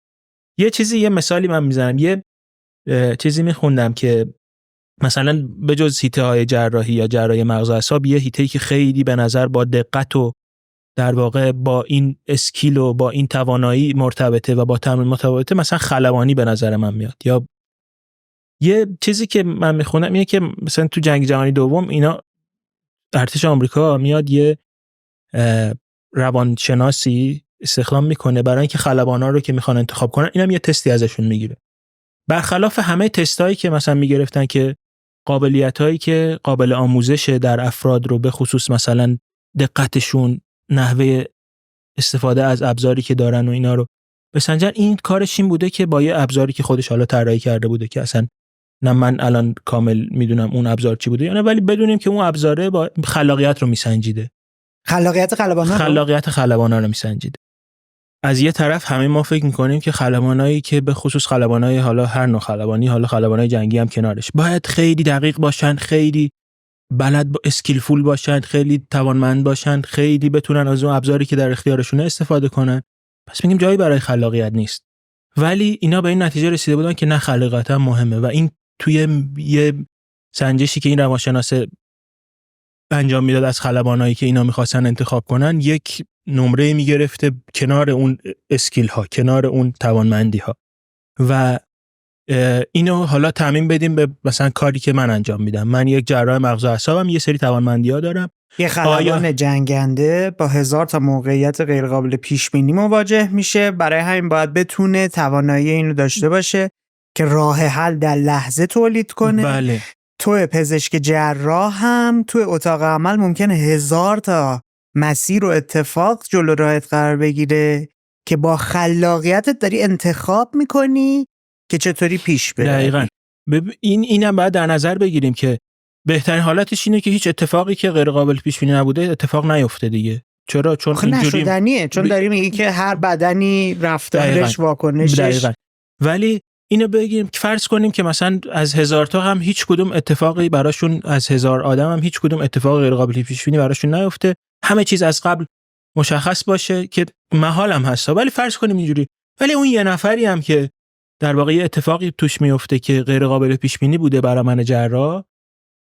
یه مثالی من میزنم. یه چیزی میخوندم که مثلا به جز هیته‌های جراحی یا جراحی مغز و اعصاب، یه هیته‌ای که خیلی به نظر با دقت و در واقع با این اسکیل و با این توانایی مرتبطه و با تمرین مرتبطه، مثلا خلبانی به نظر من میاد. یا یه چیزی که من میخونم اینه که مثلا تو جنگ جهانی دوم اینا ارتش آمریکا میاد یه روانشناسی استخدام میکنه برای اینکه خلبانا رو که میخوان انتخاب کنن، اینم یه تستی ازشون میگیره. برخلاف همه تستایی که مثلا میگرفتن که قابلیتایی که قابل آموزش در افراد رو به خصوص مثلا دقتشون، نحوه استفاده از ابزاری که دارن و اینا رو بسنجن، این کارش این بوده که با یه ابزاری که خودش حالا طراحی کرده بوده که اصلا نه من الان کامل میدونم اون ابزار چی بوده یا نه، ولی بدونیم که اون ابزاره با خلاقیت رو میسنجیده، خلاقیت خلبانا رو میسنجیده. از یه طرف همه ما فکر میکنیم که خلبانایی که به خصوص خلبانای حالا هر نوع خلبانی، حالا خلبانای جنگی هم کنارش، باید خیلی دقیق باشن، خیلی بلد اسکیلفول باشن، خیلی توانمند باشن، خیلی بتونن از اون ابزاری که در اختیارشونه استفاده کنن. پس میگیم جایی برای خلاقیت نیست. ولی اینا به این نتیجه رسیده بودن که نه، خلاقیت هم مهمه و این توی یه سنجشی که این روانشناس انجام میداد از خلبانایی که اینا میخواستن انتخاب کنن، یک نمره میگرفته کنار اون اسکیل ها، کنار اون توانمندی ها، و اینو حالا تعمیم بدیم به مثلا کاری که من انجام میدم. من یک جراح مغز و اعصابم، یه سری توانمندی ها دارم. یه خلبان جنگنده با 1000 تا موقعیت غیر قابل پیش بینی مواجه میشه، برای همین باید بتونه توانایی اینو داشته باشه که راه حل در لحظه تولید کنه. بله. تو پزشک جراح هم تو اتاق عمل ممکنه 1000 تا مسیر و اتفاق جلو راهت قرار بگیره که با خلاقیتت داری انتخاب میکنی که چطوری پیش بره. دقیقاً. اینم باید در نظر بگیریم که بهترین حالتش اینه که هیچ اتفاقی که غیر قابل پیش بینی نبوده اتفاق نیفته دیگه. چرا؟ چون اینجوری نشدنیه، چون داری میگی که هر بدنی رفتارش، واکنشش. دقیقاً. ولی اینو بگیم که فرض کنیم که مثلا از 1000 تا هم هیچ کدوم اتفاقی براشون، از 1000 آدم هم هیچ کدوم اتفاق غیر قابل پیش بینی براشون نیفته، همه چیز از قبل مشخص باشه که محال هم هست. ولی فرض کنیم اینجوری، ولی اون یه نفری هم که در واقع اتفاقی توش میفته که غیر قابل پیش بینی بوده برای من جراح،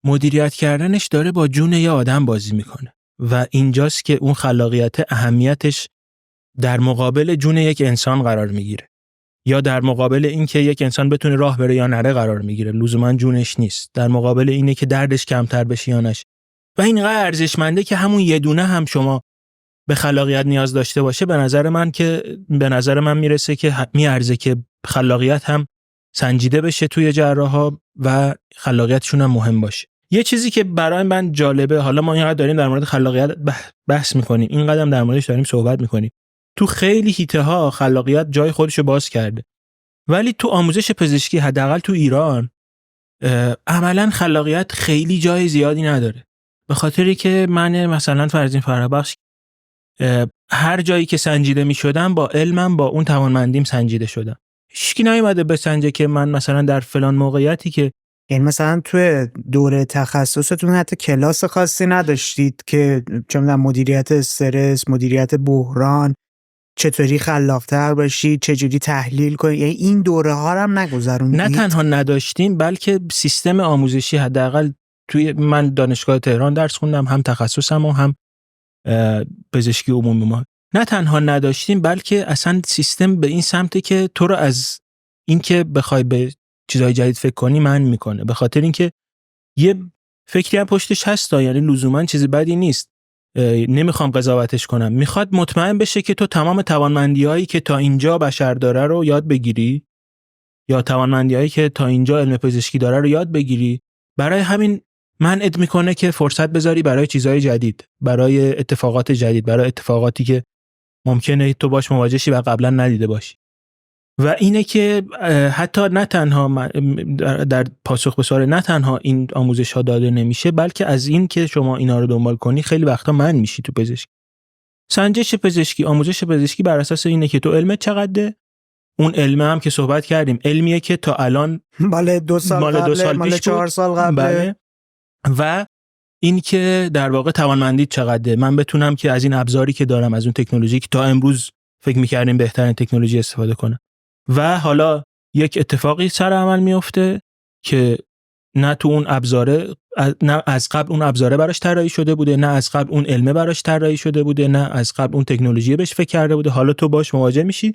مدیریت کردنش داره با جون یه آدم بازی میکنه و اینجاست که اون خلاقیت اهمیتش در مقابل جون یک انسان قرار میگیره، یا در مقابل این که یک انسان بتونه راه بره یا نره قرار میگیره. لزوما جونش نیست، در مقابل اینه که دردش کمتر بشه یا نشه. و اینقدر ارزشمنده که همون یه دونه هم شما به خلاقیت نیاز داشته باشه. به نظر من میرسه که میارزه که خلاقیت هم سنجیده بشه توی جراحا و خلاقیتشون هم مهم باشه. یه چیزی که برای من جالبه، حالا ما اینقدر داریم در مورد خلاقیت بحث میکنیم، اینقدر در موردش داریم صحبت میکنیم، تو خیلی حیطه ها خلاقیت جای خودشو باز کرده، ولی تو آموزش پزشکی حداقل تو ایران عملاً خلاقیت خیلی جای زیادی نداره. به خاطری که من مثلا فرزین فرهبخش هر جایی که سنجیده میشدم با علمم، با اون توانمندیم سنجیده شدم. هیچکی نیومده بسنجه که من مثلا در فلان موقعیتی که، یعنی مثلا توی دوره تخصصتون حتی کلاس خاصی نداشتید که چه می‌دونم مدیریت استرس، مدیریت بحران، چطوری خلاق‌تر باشی، چجوری تحلیل کنی، یعنی این دوره ها هم نگذروندید؟ نه تنها نداشتیم، بلکه سیستم آموزشی حداقل توی من دانشگاه تهران درس خوندم، هم تخصصم و هم پزشکی عمومی، ما نه تنها نداشتیم بلکه اصلا سیستم به این سمته که تو رو از اینکه بخوای به چیزهای جدید فکر کنی منع میکنه، به خاطر اینکه یه فکری هم پشتش هست، یعنی لزوما چیزی بدی نیست، نمیخوام قضاوتش کنم. میخواد مطمئن بشه که تو تمام توانمندی‌هایی که تا اینجا بشر داره رو یاد بگیری، یا توانمندی‌هایی که تا اینجا علم پزشکی داره رو یاد بگیری. برای همین منعت میکنه که فرصت بذاری برای چیزهای جدید، برای اتفاقات جدید، برای اتفاقاتی که ممکنه تو باش مواجه شی و قبلا ندیده باشی. و اینه که حتی نه تنها در پاسخ به سوال، نه تنها این آموزش ها داده نمیشه، بلکه از این که شما اینا رو دنبال کنی خیلی وقتا منع میشی تو پزشکی. سنجش پزشکی، آموزش پزشکی بر اساس اینه که تو علمت چقدره. اون علم هم که صحبت کردیم علمیه که تا الان مال 2 سال قبل، مال 4 سال قبل. بله. و این که در واقع توانمندی چقدره، من بتونم که از این ابزاری که دارم، از اون تکنولوژی که تا امروز فکر می‌کردیم بهترین تکنولوژی استفاده کنم. و حالا یک اتفاقی سر عمل میفته که نه تو اون ابزاره، نه از قبل اون ابزاره براش طراحی شده بوده، نه از قبل اون علمه براش طراحی شده بوده، نه از قبل اون تکنولوژی بهش فکر کرده بوده. حالا تو باش مواجه میشی،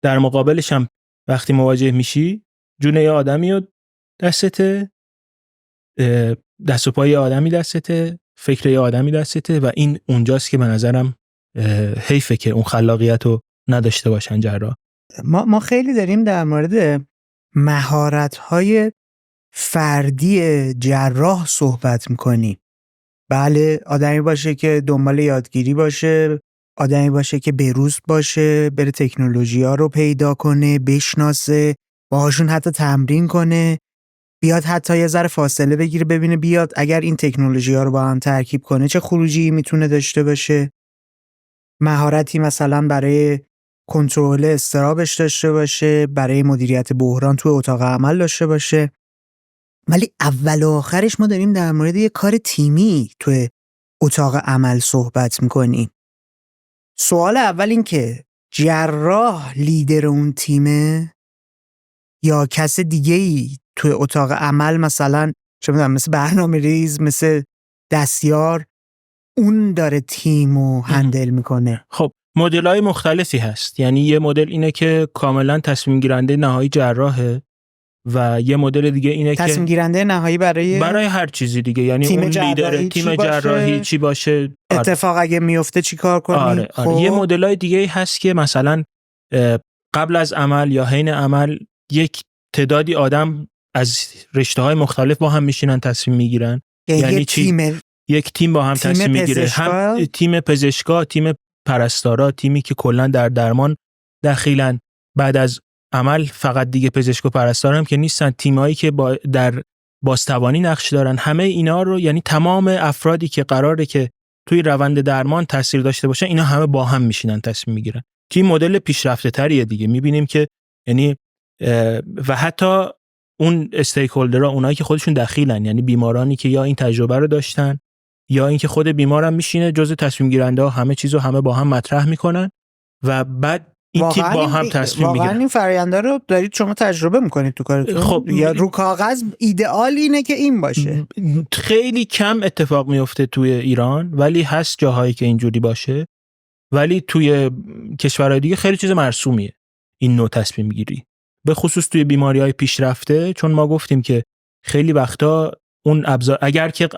در مقابلش هم وقتی مواجه میشی جون یه آدمی و دستته، دست و پای آدمی دستته، فکر یه آدمی دستته و این اونجاست که به نظرم حیفه که اون خلاقیت رو نداشته باشن جراح. ما خیلی داریم در مورد مهارت‌های فردی جراح صحبت میکنیم. بله، آدمی باشه که دنبال یادگیری باشه، آدمی باشه که بروز باشه، بره تکنولوژی‌ها رو پیدا کنه، بشناسه، باهاشون حتی تمرین کنه، بیاد حتی یه ذره فاصله بگیره ببینه بیاد اگر این تکنولوژی‌ها رو با هم ترکیب کنه چه خروجی میتونه داشته باشه. مهارتی مثلا برای کنترل اضطرابش داشته باشه، برای مدیریت بحران تو اتاق عمل داشته باشه. ولی اول و آخرش ما داریم در مورد یه کار تیمی تو اتاق عمل صحبت میکنیم. سوال اول این که جراح لیدر اون تیمه یا کس دیگه‌ای تو اتاق عمل، مثلا چه می‌دونم مثل برنامه‌ریز، مثل دستیار، اون داره تیمو هندل میکنه. خب مدل‌های مختلفی هست. یعنی یه مدل اینه که کاملا تصمیم گیرنده نهایی جراحه و یه مدل دیگه اینه که تصمیم گیرنده نهایی برای هر چیزی دیگه. یعنی تیم اون لیدر تیم جراحی چی باشه، اتفاق اگه میفته چی کار کنی. آره. خب. یه مدل‌های دیگه هست که مثلا قبل از عمل یا حین عمل یک تعدادی آدم از رشته‌های مختلف با هم میشینن تصمیم میگیرن. یعنی یک تیم با هم تصمیم میگیره، هم تیم پزشکا، تیم پرستارا، تیمی که کلا در درمان دخیلن. بعد از عمل فقط دیگه پزشک و پرستار هم که نیستن، تیمایی که در بازتوانی نقش دارن. همه اینا رو، یعنی تمام افرادی که قراره که توی روند درمان تاثیر داشته باشن، اینا همه با هم میشینن تصمیم میگیرن. که این مدل پیشرفته تریه دیگه. میبینیم که یعنی و حتی اون استیک هولدرها، اونایی که خودشون دخیلن، یعنی بیمارانی که یا این تجربه رو داشتن یا اینکه خود بیمارم میشینه جزء تصمیم گیرنده ها، همه چیزو همه با هم مطرح میکنن و بعد این تیم با هم تصمیم میگیره. واقعا این فرآیند رو دارید شما تجربه میکنید تو کارتون؟ خب یا رو کاغذ ایدئال اینه که این باشه؟ خیلی کم اتفاق میفته توی ایران، ولی هست جاهایی که اینجوری باشه. ولی توی کشورهای دیگه خیلی چیز مرسومیه این نوع تصمیم گیری، به خصوص توی بیماری‌های پیشرفته. چون ما گفتیم که خیلی وقتا اون ابزار، اگر که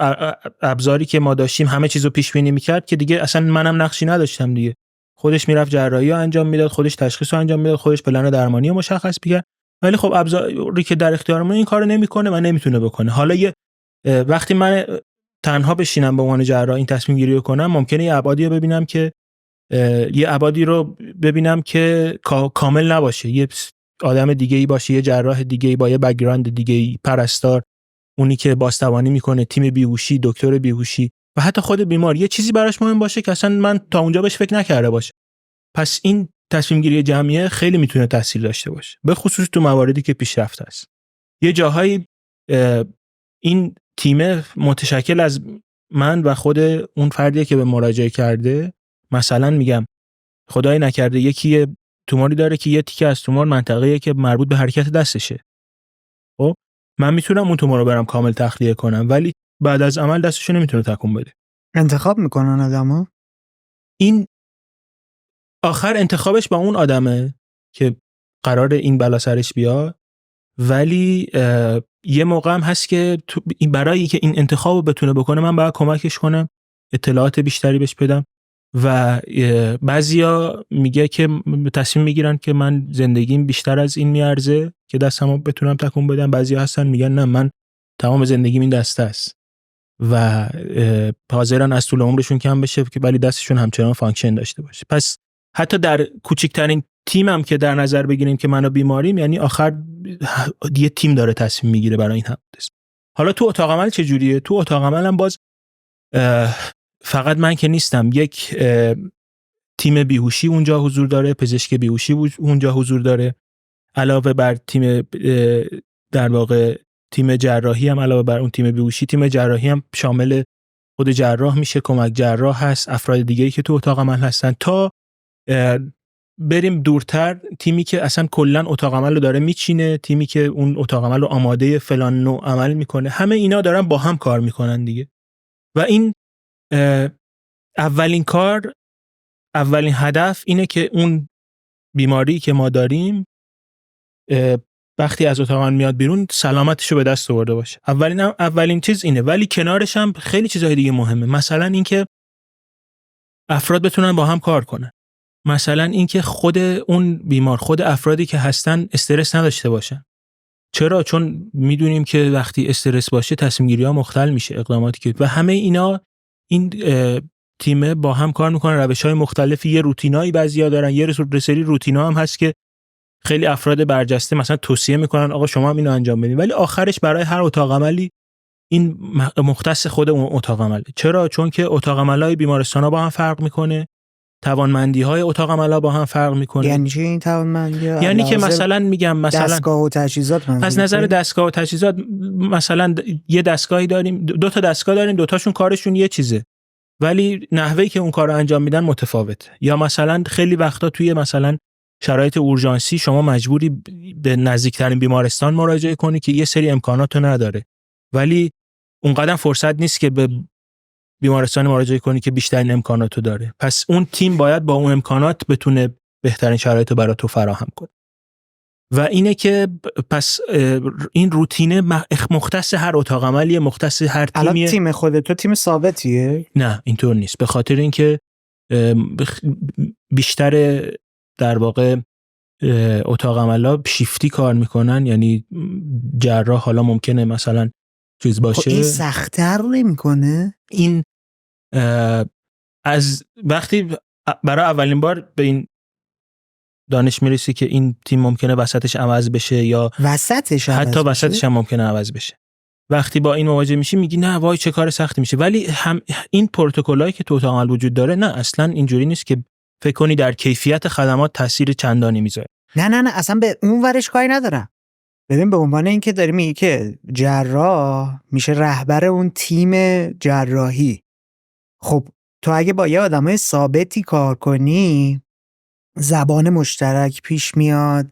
ابزاری که ما داشتیم همه چیزو پیش بینی می‌کرد که دیگه اصلا منم نقشی نداشتم دیگه. خودش میرفت جراحی رو انجام میداد، خودش تشخیص رو انجام میداد، خودش پلن درمانی رو مشخص می‌کرد. ولی خب ابزاری که در اختیارمون این کارو نمی‌کنه و نمیتونه بکنه. حالا وقتی من تنها بشینم به عنوان جراح این تصمیم گیری رو کنم، ممکنه یه ابعادی رو ببینم که کامل نباشه. یه آدم دیگه‌ای باشه، یه جراح دیگه‌ای با یه بک‌گراند دیگه‌ای، پرستار، اونی که بازتوانی میکنه، تیم بیهوشی، دکتر بیهوشی و حتی خود بیمار یه چیزی براش مهم باشه که اصلا من تا اونجا بهش فکر نکرده باشه. پس این تصمیم گیری جمعیه خیلی میتونه تاثیر داشته باشه، به خصوص تو مواردی که پیشرفته است. یه جاهایی این تیم متشکل از من و خود اون فردی که به مراجعه کرده. مثلا میگم خدای نکرده یکی توماری داره که یه تیکه از تومار منطقه‌ایه که مربوط به حرکت دستشه. خب من میتونم اون تومار رو برم کامل تخلیه کنم، ولی بعد از عمل دستشو نمیتونه تکون بده. انتخاب میکنن آدمو. این آخر انتخابش با اون آدمه که قراره این بلا سرش بیاد. ولی یه موقع هم هست که برای که این انتخابو بتونه بکنه من باید کمکش کنم، اطلاعات بیشتری بهش بدم. و بعضیا میگه که تصمیم میگیرن که من زندگیم بیشتر از این میارزه که دستمو بتونم تکون بدم. بعضیا هستن میگن نه، من تمام زندگیم این دسته است و حاضرن از طول عمرشون کم بشه که ولی دستشون همچنان فانکشن داشته باشه. پس حتی در کوچکترین تیمم که در نظر بگیریم که منو بیماریم، یعنی آخر یه تیم داره تصمیم میگیره برای این حادثه. حالا تو اتاق عمل چه جوریه؟ تو اتاق عمل هم باز فقط من که نیستم، یک تیم بیهوشی اونجا حضور داره، پزشک بیهوشی اونجا حضور داره، علاوه بر تیم در واقع تیم جراحی هم، علاوه بر اون تیم بیهوشی تیم جراحی هم شامل خود جراح میشه، کمک جراح هست، افراد دیگه‌ای که تو اتاق عمل هستن، تا بریم دورتر تیمی که اصلا کلا اتاق عمل رو داره میچینه، تیمی که اون اتاق عمل رو آماده فلان نوع عمل میکنه. همه اینا دارن با هم کار میکنن دیگه. و این اولین هدف اینه که اون بیماری که ما داریم وقتی از اتاق میاد بیرون سلامتشو به دست آورده باشه. اولین چیز اینه، ولی کنارش هم خیلی چیزهای دیگه مهمه. مثلا اینکه افراد بتونن با هم کار کنن. مثلا اینکه خود اون بیمار، خود افرادی که هستن استرس نداشته باشن. چرا؟ چون میدونیم که وقتی استرس باشه تصمیم گیری ها مختل میشه، اقداماتی که و همه اینا این تیم با هم کار میکنن، روش‌های مختلفی، یه روتینایی بعضیا دارن، یه سری روتینا هم هست که خیلی افراد برجسته مثلا توصیه میکنن آقا شما هم اینو انجام بدین، ولی آخرش برای هر اتاق عملی این مختص خود اون اتاق عمله. چرا؟ چون که اتاق عملای بیمارستان‌ها با هم فرق میکنه، توانمندی‌های اتاق عملا با هم فرق میکنه. یعنی چی این توانمندی‌ها؟ یعنی که مثلا میگم مثلا دستگاه و تجهیزات، از نظر دستگاه و تجهیزات مثلا یه دستگاهی داریم، دو تا دستگاه داریم، دوتاشون کارشون یه چیزه ولی نحوهی که اون کارو انجام میدن متفاوته. یا مثلا خیلی وقتا توی مثلا شرایط اورژانسی شما مجبوری به نزدیکترین بیمارستان مراجعه کنی که یه سری امکاناتو نداره، ولی اونقدر فرصت نیست که به بیمارستان مراجعه کنی که بیشترین امکاناتو داره. پس اون تیم باید با اون امکانات بتونه بهترین شرایطو برای تو فراهم کنه. و اینه که پس این روتینه مختص هر اتاق عملی، مختص هر تیمیه. الان تیم خودت تیم ثابتیه؟ نه اینطور نیست، به خاطر اینکه بیشتر در واقع اتاق عملا شیفتی کار میکنن، یعنی جراح حالا ممکنه مثلا چیز باشه. این سخت‌تر نمی‌کنه؟ این از وقتی برای اولین بار به این دانش میرسی که این تیم ممکنه وسطش عوض بشه یا حتی وسطش هم ممکنه عوض بشه، وقتی با این مواجه میشی میگی نه وای چه کار سختی میشه. ولی هم این پروتکلایی که تو اتاق عمل وجود داره نه اصلا اینجوری نیست که فکر کنی در کیفیت خدمات تاثیر چندانی میذاره. نه اصلا به اون ورش کاری ندارم. ببین به عنوان این که داری میگی که جراح میشه رهبر اون تیم جراحی، خب تو اگه با یه آدمای ثابتی کار کنی زبان مشترک پیش میاد،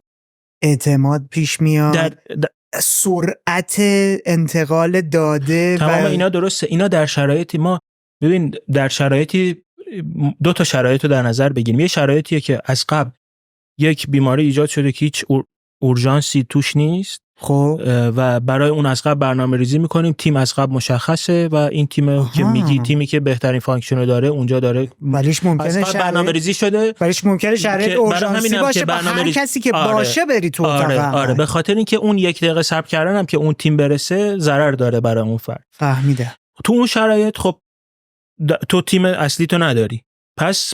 اعتماد پیش میاد، سرعت انتقال داده تمام اینا درسته. اینا در شرایطی ما ببین در شرایطی دو تا شرایط رو در نظر بگیریم. یه شرایطیه که از قبل یک بیماری ایجاد شده که هیچ اورژانسی توش نیست، خب و برای اون از قبل برنامه‌ریزی می‌کنیم، تیم از قبل مشخصه و این تیم که میگی تیمی که بهترین فانکشن رو داره اونجا داره، ولیش ممکنه برنامه‌ریزی شده، ولیش ممکنه شرایط اورژانسی باشه، هر کسی که باشه بری تو اتاق. آره به خاطر اینکه اون یک دقیقه صبر کردن هم که اون تیم برسه ضرر داره برای اون فرد. فهمیده. تو اون شرایط خب تو تیم اصلی تو نداری، پس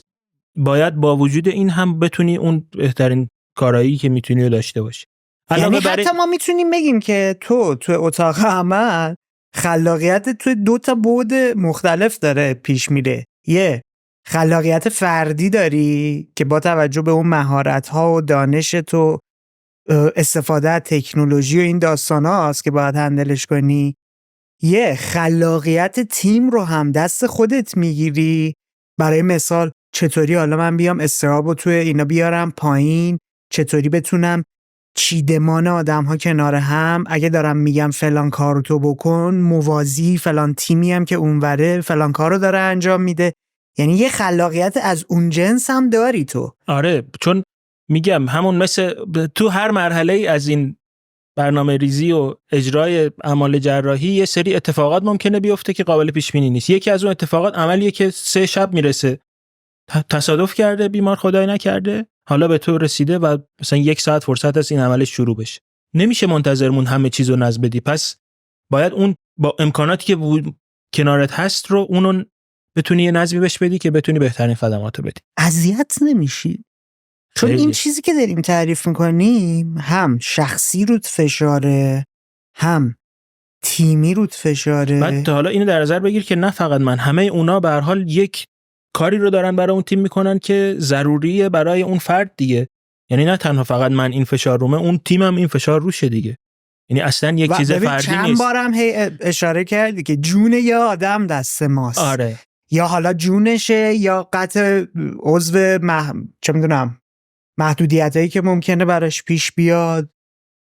باید با وجود این هم بتونی اون بهترین کارایی که میتونی رو داشته باشی. یعنی حتی ما میتونیم بگیم که تو اتاق عمل خلاقیت تو دو تا بعد مختلف داره پیش میره. یه خلاقیت فردی داری که با توجه به اون مهارت‌ها و دانش تو استفاده از تکنولوژی و این داستان‌هاست که باید هندلش کنی. یه خلاقیت تیم رو هم دست خودت میگیری. برای مثال چطوری حالا من بیام استرابو توی اینا بیارم پایین، چطوری بتونم چیدمان آدم ها کنار هم، اگه دارم میگم فلان کارو تو بکن موازی فلان تیمی هم که اونوره فلان کارو داره انجام میده. یعنی یه خلاقیت از اون جنس هم داری تو. آره چون میگم همون مثل تو هر مرحله از این برنامه ریزی و اجرای اعمال جراحی یه سری اتفاقات ممکنه بیفته که قابل پیش بینی نیست. یکی از اون اتفاقات عملیه که 3 شب میرسه، تصادف کرده بیمار، خدای نکرده حالا به تو رسیده و مثلا 1 ساعت فرصت هست این عملش شروع بشه. نمیشه منتظرمون همه چیزو نظم بدی، پس باید اون با امکاناتی که کنارت هست رو اونو بتونی یه نظمی بهش بدی که بتونی بهترین خدماتو بدی. اذیت نمیشی؟ چون این چیزی که داریم تعریف میکنیم هم شخصی روت فشاره، هم تیمی روت فشاره. بعد حالا اینو در نظر بگیر که نه فقط من، همه اونا به هر حال یک کاری رو دارن برای اون تیم میکنن که ضروریه برای اون فرد دیگه. یعنی نه تنها فقط من این فشار رومه، اون تیمم این فشار روشه دیگه. یعنی اصلا یک چیز فردی نیست. چند بارم اشاره کردی که جون یه آدم دست ماست. آره. یا حالا جونشه یا قطع عضو چه میدونم محدودیتایی که ممکنه براش پیش بیاد.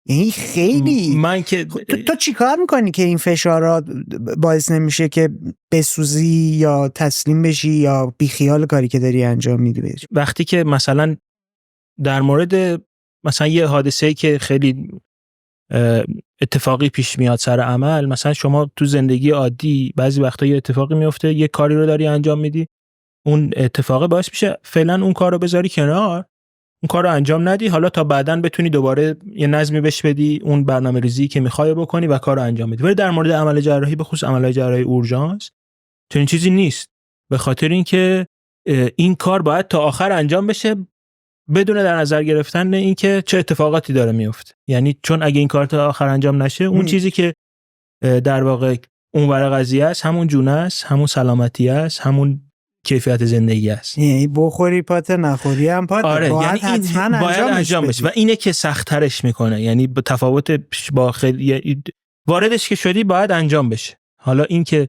یعنی خیلی من که تو چی کار میکنی که این فشارات باعث نمیشه که بسوزی یا تسلیم بشی یا بیخیال کاری که داری انجام میدی؟ وقتی که مثلا در مورد مثلا یه حادثه‌ای که خیلی اتفاقی پیش میاد سر عمل، مثلا شما تو زندگی عادی بعضی وقتا یه اتفاقی میفته، یه کاری رو داری انجام میدی، اون اتفاق باعث میشه فعلا اون کار رو بذاری کنار، اون کار رو انجام ندی، حالا تا بعداً بتونی دوباره یه نظمی بهش بدی، اون برنامه‌ریزی که می‌خوای بکنی و کار رو انجام بدی. ولی در مورد عمل جراحی، به خصوص عمل جراحی اورژانس، چنین چیزی نیست. به خاطر اینکه این کار باید تا آخر انجام بشه بدون در نظر گرفتن اینکه چه اتفاقاتی داره میفته. یعنی چون اگه این کار تا آخر انجام نشه، اون چیزی که در واقع اون ور قضیه است، همون جونه است، همون سلامتی است، همون کیفیت زندگی است. یعنی بخوری پات نخوری هم پات. آره، باید یعنی حتما باید انجام بشه و اینه که سخت‌ترش میکنه. یعنی به تفاوت با خیلی واردش که شدی باید انجام بشه. حالا این که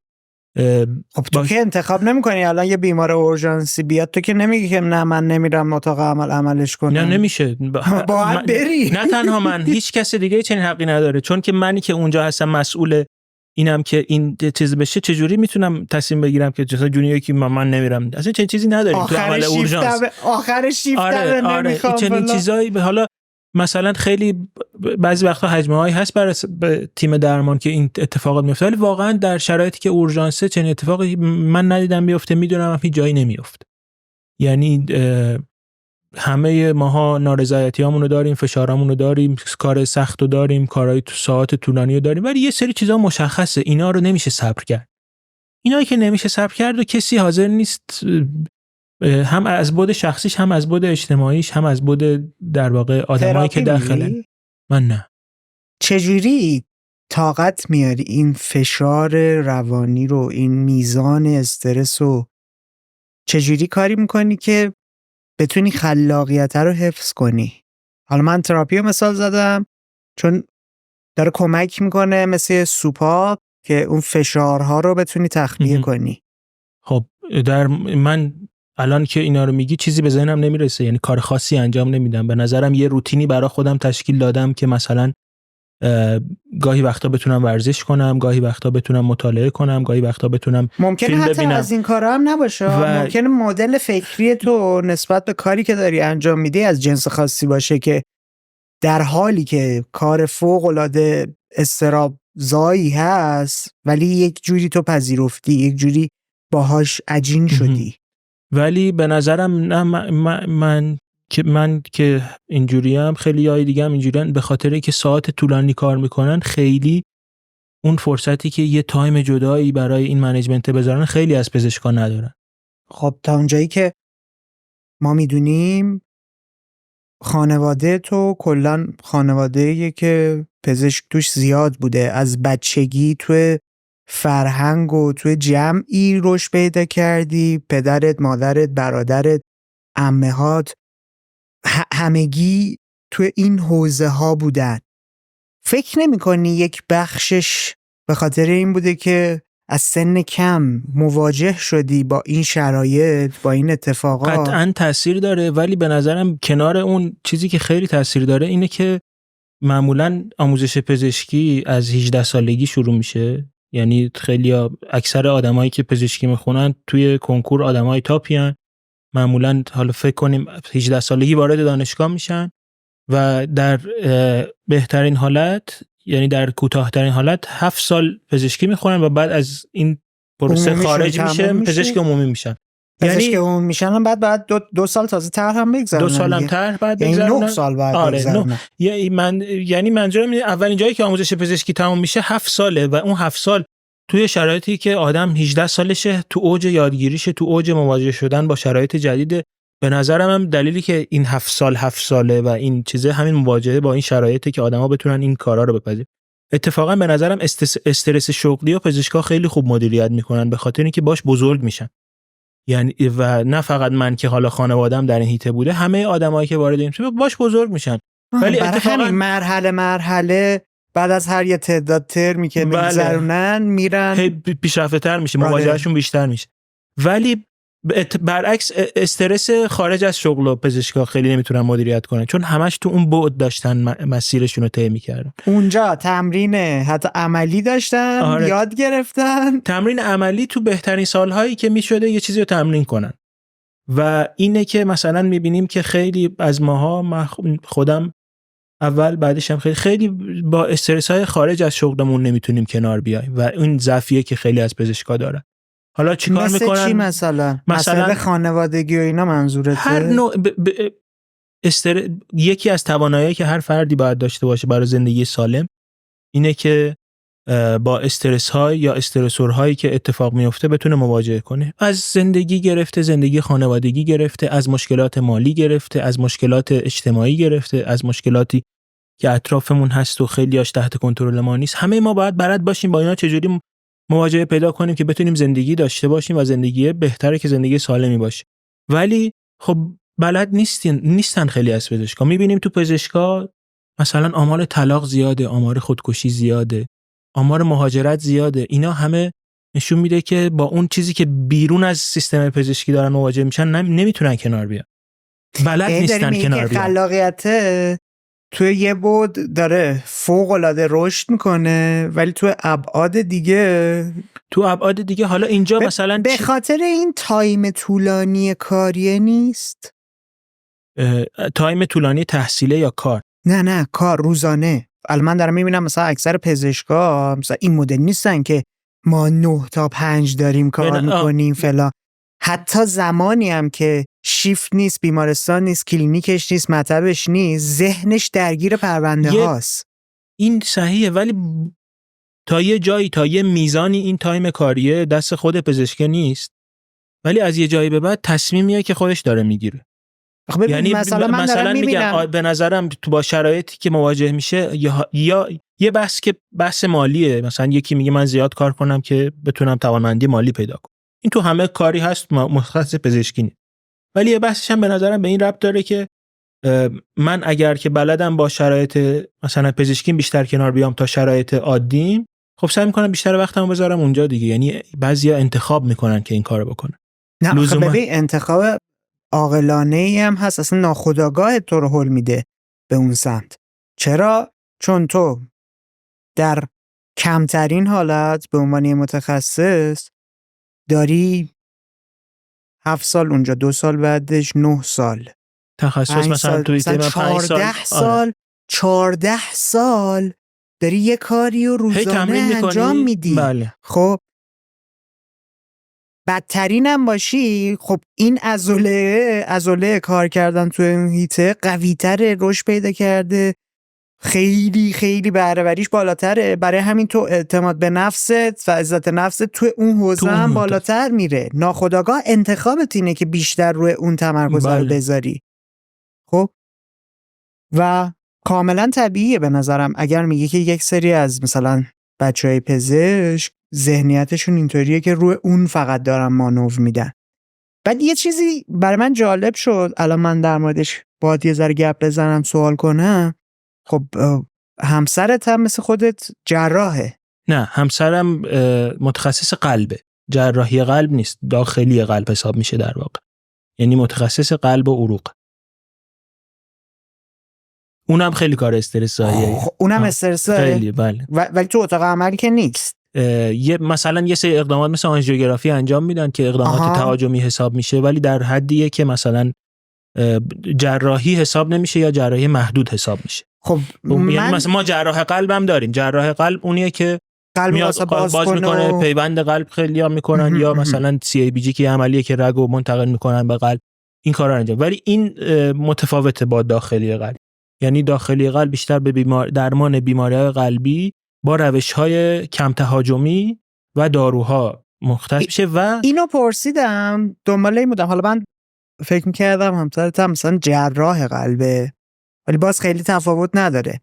خب تو که انتخاب نمی‌کنی الان یه بیمار اورژانسی بیاد، تو که نمیگی که نه من نمیرم اتاق عملش کنم. نه نمیشه. باید بری. نه تنها من، هیچ کس دیگه چنین حقی نداره، چون که منی که اونجا هستم مسئول اینم که این چیز بشه. چجوری میتونم تصمیم بگیرم که مثلا جونیایی که من نمیرم؟ اصلا چنین چیزی نداریم تو عمل اورژانس. آخر شیفتم نمیخوام. چنین چیزایی حالا مثلا خیلی بعضی وقتا حجمه‌هایی هست برای تیم درمان که این اتفاقات میفته، ولی واقعا در شرایطی که اورژانسه چنین اتفاقی من ندیدم بیفته، میدونم هیچ جایی نمیفته. یعنی همه ماها نارضایتیامونو داریم، فشارامونو داریم، کار سختو داریم، کارهای تو ساعت طولانیو داریم، ولی یه سری چیزا مشخصه، اینا رو نمیشه صبر کرد. اینایی که نمیشه صبر کرد و کسی حاضر نیست، هم از بعد شخصیش، هم از بعد اجتماعیش، هم از بعد در واقع آدمایی که داخلن. من نه. چجوری طاقت میاری این فشار روانی رو، این میزان استرس رو؟ چجوری کاری میکنی که بتونی خلاقیت رو حفظ کنی؟ حالا من تراپی رو مثال زدم چون داره کمک میکنه، مثل سوپا، که اون فشارها رو بتونی تخلیه کنی. خب من الان که اینا رو میگی چیزی به ذهنم نمیرسه، یعنی کار خاصی انجام نمیدم. به نظرم یه روتینی برای خودم تشکیل دادم که مثلا گاهی وقتا بتونم ورزش کنم، گاهی وقتا بتونم مطالعه کنم، گاهی وقتا بتونم ممکنه فیلم حتی ببینم. از این کارا هم نباشه، ممکنه مدل فکری تو نسبت به کاری که داری انجام میدی از جنس خاصی باشه که در حالی که کار فوق العاده استرابزایی هست ولی یک جوری تو پذیرفتی، یک جوری باهاش عجین شدی. ولی به نظرم نه، من که اینجوریم، خیلی های دیگه هم اینجوریان، به خاطری که ساعت طولانی کار میکنن، خیلی اون فرصتی که یه تایم جدایی برای این منیجمنت بذارن خیلی از پزشکان ندارن. خب تا اونجایی که ما میدونیم خانواده تو کلن خانواده‌ایه که پزشک توش زیاد بوده، از بچگی تو فرهنگ و تو جمعی رشد پیدا کردی، پدرت، مادرت، برادرت، عمه‌هات همگی تو این حوزه ها بودن. فکر نمی کنی یک بخشش به خاطر این بوده که از سن کم مواجه شدی با این شرایط، با این اتفاقات؟ قطعاً تأثیر داره، ولی به نظرم کنار اون چیزی که خیلی تأثیر داره اینه که معمولاً آموزش پزشکی از 18 سالگی شروع میشه. یعنی خیلی اکثر آدمایی که پزشکی میخونن توی کنکور آدمای تاپیان، معمولاً حالا فکر کنیم 18 سالگی وارد دانشگاه میشن و در بهترین حالت، یعنی در کوتاه‌ترین حالت 7 سال پزشکی میخونن و بعد از این پروسه خارج میشه، پزشک عمومی میشن. پزشک عمومی میشن بعد 2 سال تازه طرح هم بگذرونن. 2 سال هم طرح بعد بگذرونن. یعنی 9 سال بعد بگذرونن. یعنی منظورم اولین جایی که آموزش پزشکی تموم میشه 7 ساله و اون 7 سال توی شرایطی که آدم 18 سالشه، تو اوج یادگیریشه، تو اوج مواجه شدن با شرایط جدید. به نظرم هم دلیلی که این 7 ساله و این چیزه همین مواجهه با این شرایطی که آدما بتونن این کارا رو بپذیرن. اتفاقا به نظرم استرس شغلی و پزشکا خیلی خوب مدیریت میکنن، به خاطر اینکه باش بزرگ میشن. یعنی و نه فقط من که حالا خانواده‌ام در این حیطه بوده، همه آدمایی که وارد این باش بزرگ میشن. ولی اتفاقا مرحله بعد از هر یه تعداد ترمی که میگذرونن میرن پیشرفته‌تر میشه، مواجههشون بیشتر میشه. ولی برعکس استرس خارج از شغل و پزشکا خیلی نمیتونن مدیریت کنن، چون همش تو اون بعد داشتن مسیرشون رو طی می‌کردن. اونجا تمرین حتی عملی داشتن، یاد گرفتن. تمرین عملی تو بهترین سالهایی که میشده یه چیزی رو تمرین کنن. و اینه که مثلا میبینیم که خیلی از ماها، خودم اول بعدش هم خیلی با استرس‌های خارج از شغلمون نمیتونیم کنار بیایم و این ضعفیه که خیلی از پزشکا دارن. حالا چیکار میکنن؟ چی مثلا خانوادگی و اینا منظورته؟ هر نوع یکی از توانایی‌هایی که هر فردی باید داشته باشه برای زندگی سالم اینه که با استرس‌های یا استرسورهایی که اتفاق میفته بتونه مواجهه کنه. از زندگی گرفته، زندگی خانوادگی گرفته، از مشکلات مالی گرفته، از مشکلات اجتماعی گرفته، از مشکلاتی که اطرافمون هست و خیلی‌هاش تحت کنترل ما نیست. همه ما باید بلد باشیم با اینا چجوری مواجهه پیدا کنیم که بتونیم زندگی داشته باشیم و زندگی بهتره که زندگی سالمی باشه. ولی خب بلد نیستن خیلی از پزشکا. می‌بینیم تو پزشکا مثلا آمار طلاق زیاده، آمار خودکشی زیاده، آمار مهاجرت زیاده. اینا همه نشون میده که با اون چیزی که بیرون از سیستم پزشکی دارن مواجه میشن نمیتونن کنار بیان. بلد نیستن کنار بیان. خلاقیت توی یه بود داره فوق‌العاده رشد میکنه ولی توی ابعاد دیگه حالا اینجا مثلا به خاطر این تایم طولانی کاریه نیست. تایم طولانی تحصیله یا کار؟ نه کار روزانه. الان من دارم میبینم مثلا اکثر پزشکا مثلا این مدل نیستن که ما 9 تا 5 داریم کار میکنیم فلان. حتی زمانی هم که شیفت نیست، بیمارستان نیست، کلینیکش نیست، مطبش نیست، ذهنش درگیر پرونده هاست. این صحیحه ولی تا یه جایی، تا یه میزانی این تایم کاریه دست خود پزشک نیست، ولی از یه جایی به بعد تصمیمیه که خودش داره میگیره. یعنی مثلا میگم به نظرم تو با شرایطی که مواجه میشه یا یه بحث مالیه، مثلا یکی میگه من زیاد کار کنم که بتونم توانمندی مالی پیدا کنم. این تو همه کاری هست، مختص پزشکی نیست. ولی یه بحثش هم به نظرم به این ربط داره که من اگر که بلدم با شرایط مثلا پزشکی بیشتر کنار بیام تا شرایط عادیم، خب سعی میکنم بیشتر وقتمو بذارم اونجا دیگه. یعنی بعضیا انتخاب میکنن که این کارو بکنن. نه خب ببین انتخاب عاقلانه‌ای هم هست، اصلا ناخودآگاه تو رو هل میده به اون سمت. چرا؟ چون تو در کمترین حالت به عنوان متخصص داری 7 سال اونجا، 2 سال بعدش 9 سال تخصص، مثلا توی 14 سال 14 سال داری یه کاری رو روزانه انجام میدی. بله. خب بدترین هم باشی، خب این عضله کار کردن تو این هیته قوی‌تره، رشد پیدا کرده، خیلی خیلی بهره‌وریش بالاتره. برای همین تو اعتماد به نفست و عزت نفست تو اون حوزه هم بالاتر میره. ناخودآگاه انتخابت اینه که بیشتر روی اون تمرکز رو بذاری. خب و کاملا طبیعیه به نظرم اگر میگه که یک سری از مثلا بچهای پزشک ذهنیتشون اینطوریه که روی اون فقط دارن مانور میدن. بعد یه چیزی برای من جالب شد، الان من در موردش باید یه ذره گپ بزنم، سوال کنم. خب همسرت هم مثل خودت جراحه؟ نه، همسرم متخصص قلبه، جراحی قلب نیست، داخلی قلب حساب میشه در واقع. یعنی متخصص قلب و عروق. اونم خیلی کار استرساییه. اونم استرساییه خیلی، بله. ولی تو اتاق عمل که نیست. مثلا یه سری اقدامات مثل آنژیوگرافی انجام میدن که اقدامات تهاجمی حساب میشه، ولی در حدیه که مثلا جراحی حساب نمیشه یا جراحی محدود حساب میشه. خب یعنی مثلا ما جراح قلبم داریم. جراح قلب اونیه که میاد باز میکنه، پیوند قلب خیلی‌ها میکنن یا مثلا CABG که عملیه که رگو منتقل میکنن به قلب، این کارا انجام. ولی این متفاوته با داخلی قلب. یعنی داخلی قلب بیشتر به درمان بیماری‌های قلبی با روش‌های کم تهاجمی و داروها مختص میشه. و اینو پرسیدم دنبال این بودم، حالا من فکر می‌کردم همسرت هم مثلا جراح قلبه ولی باز خیلی تفاوت نداره.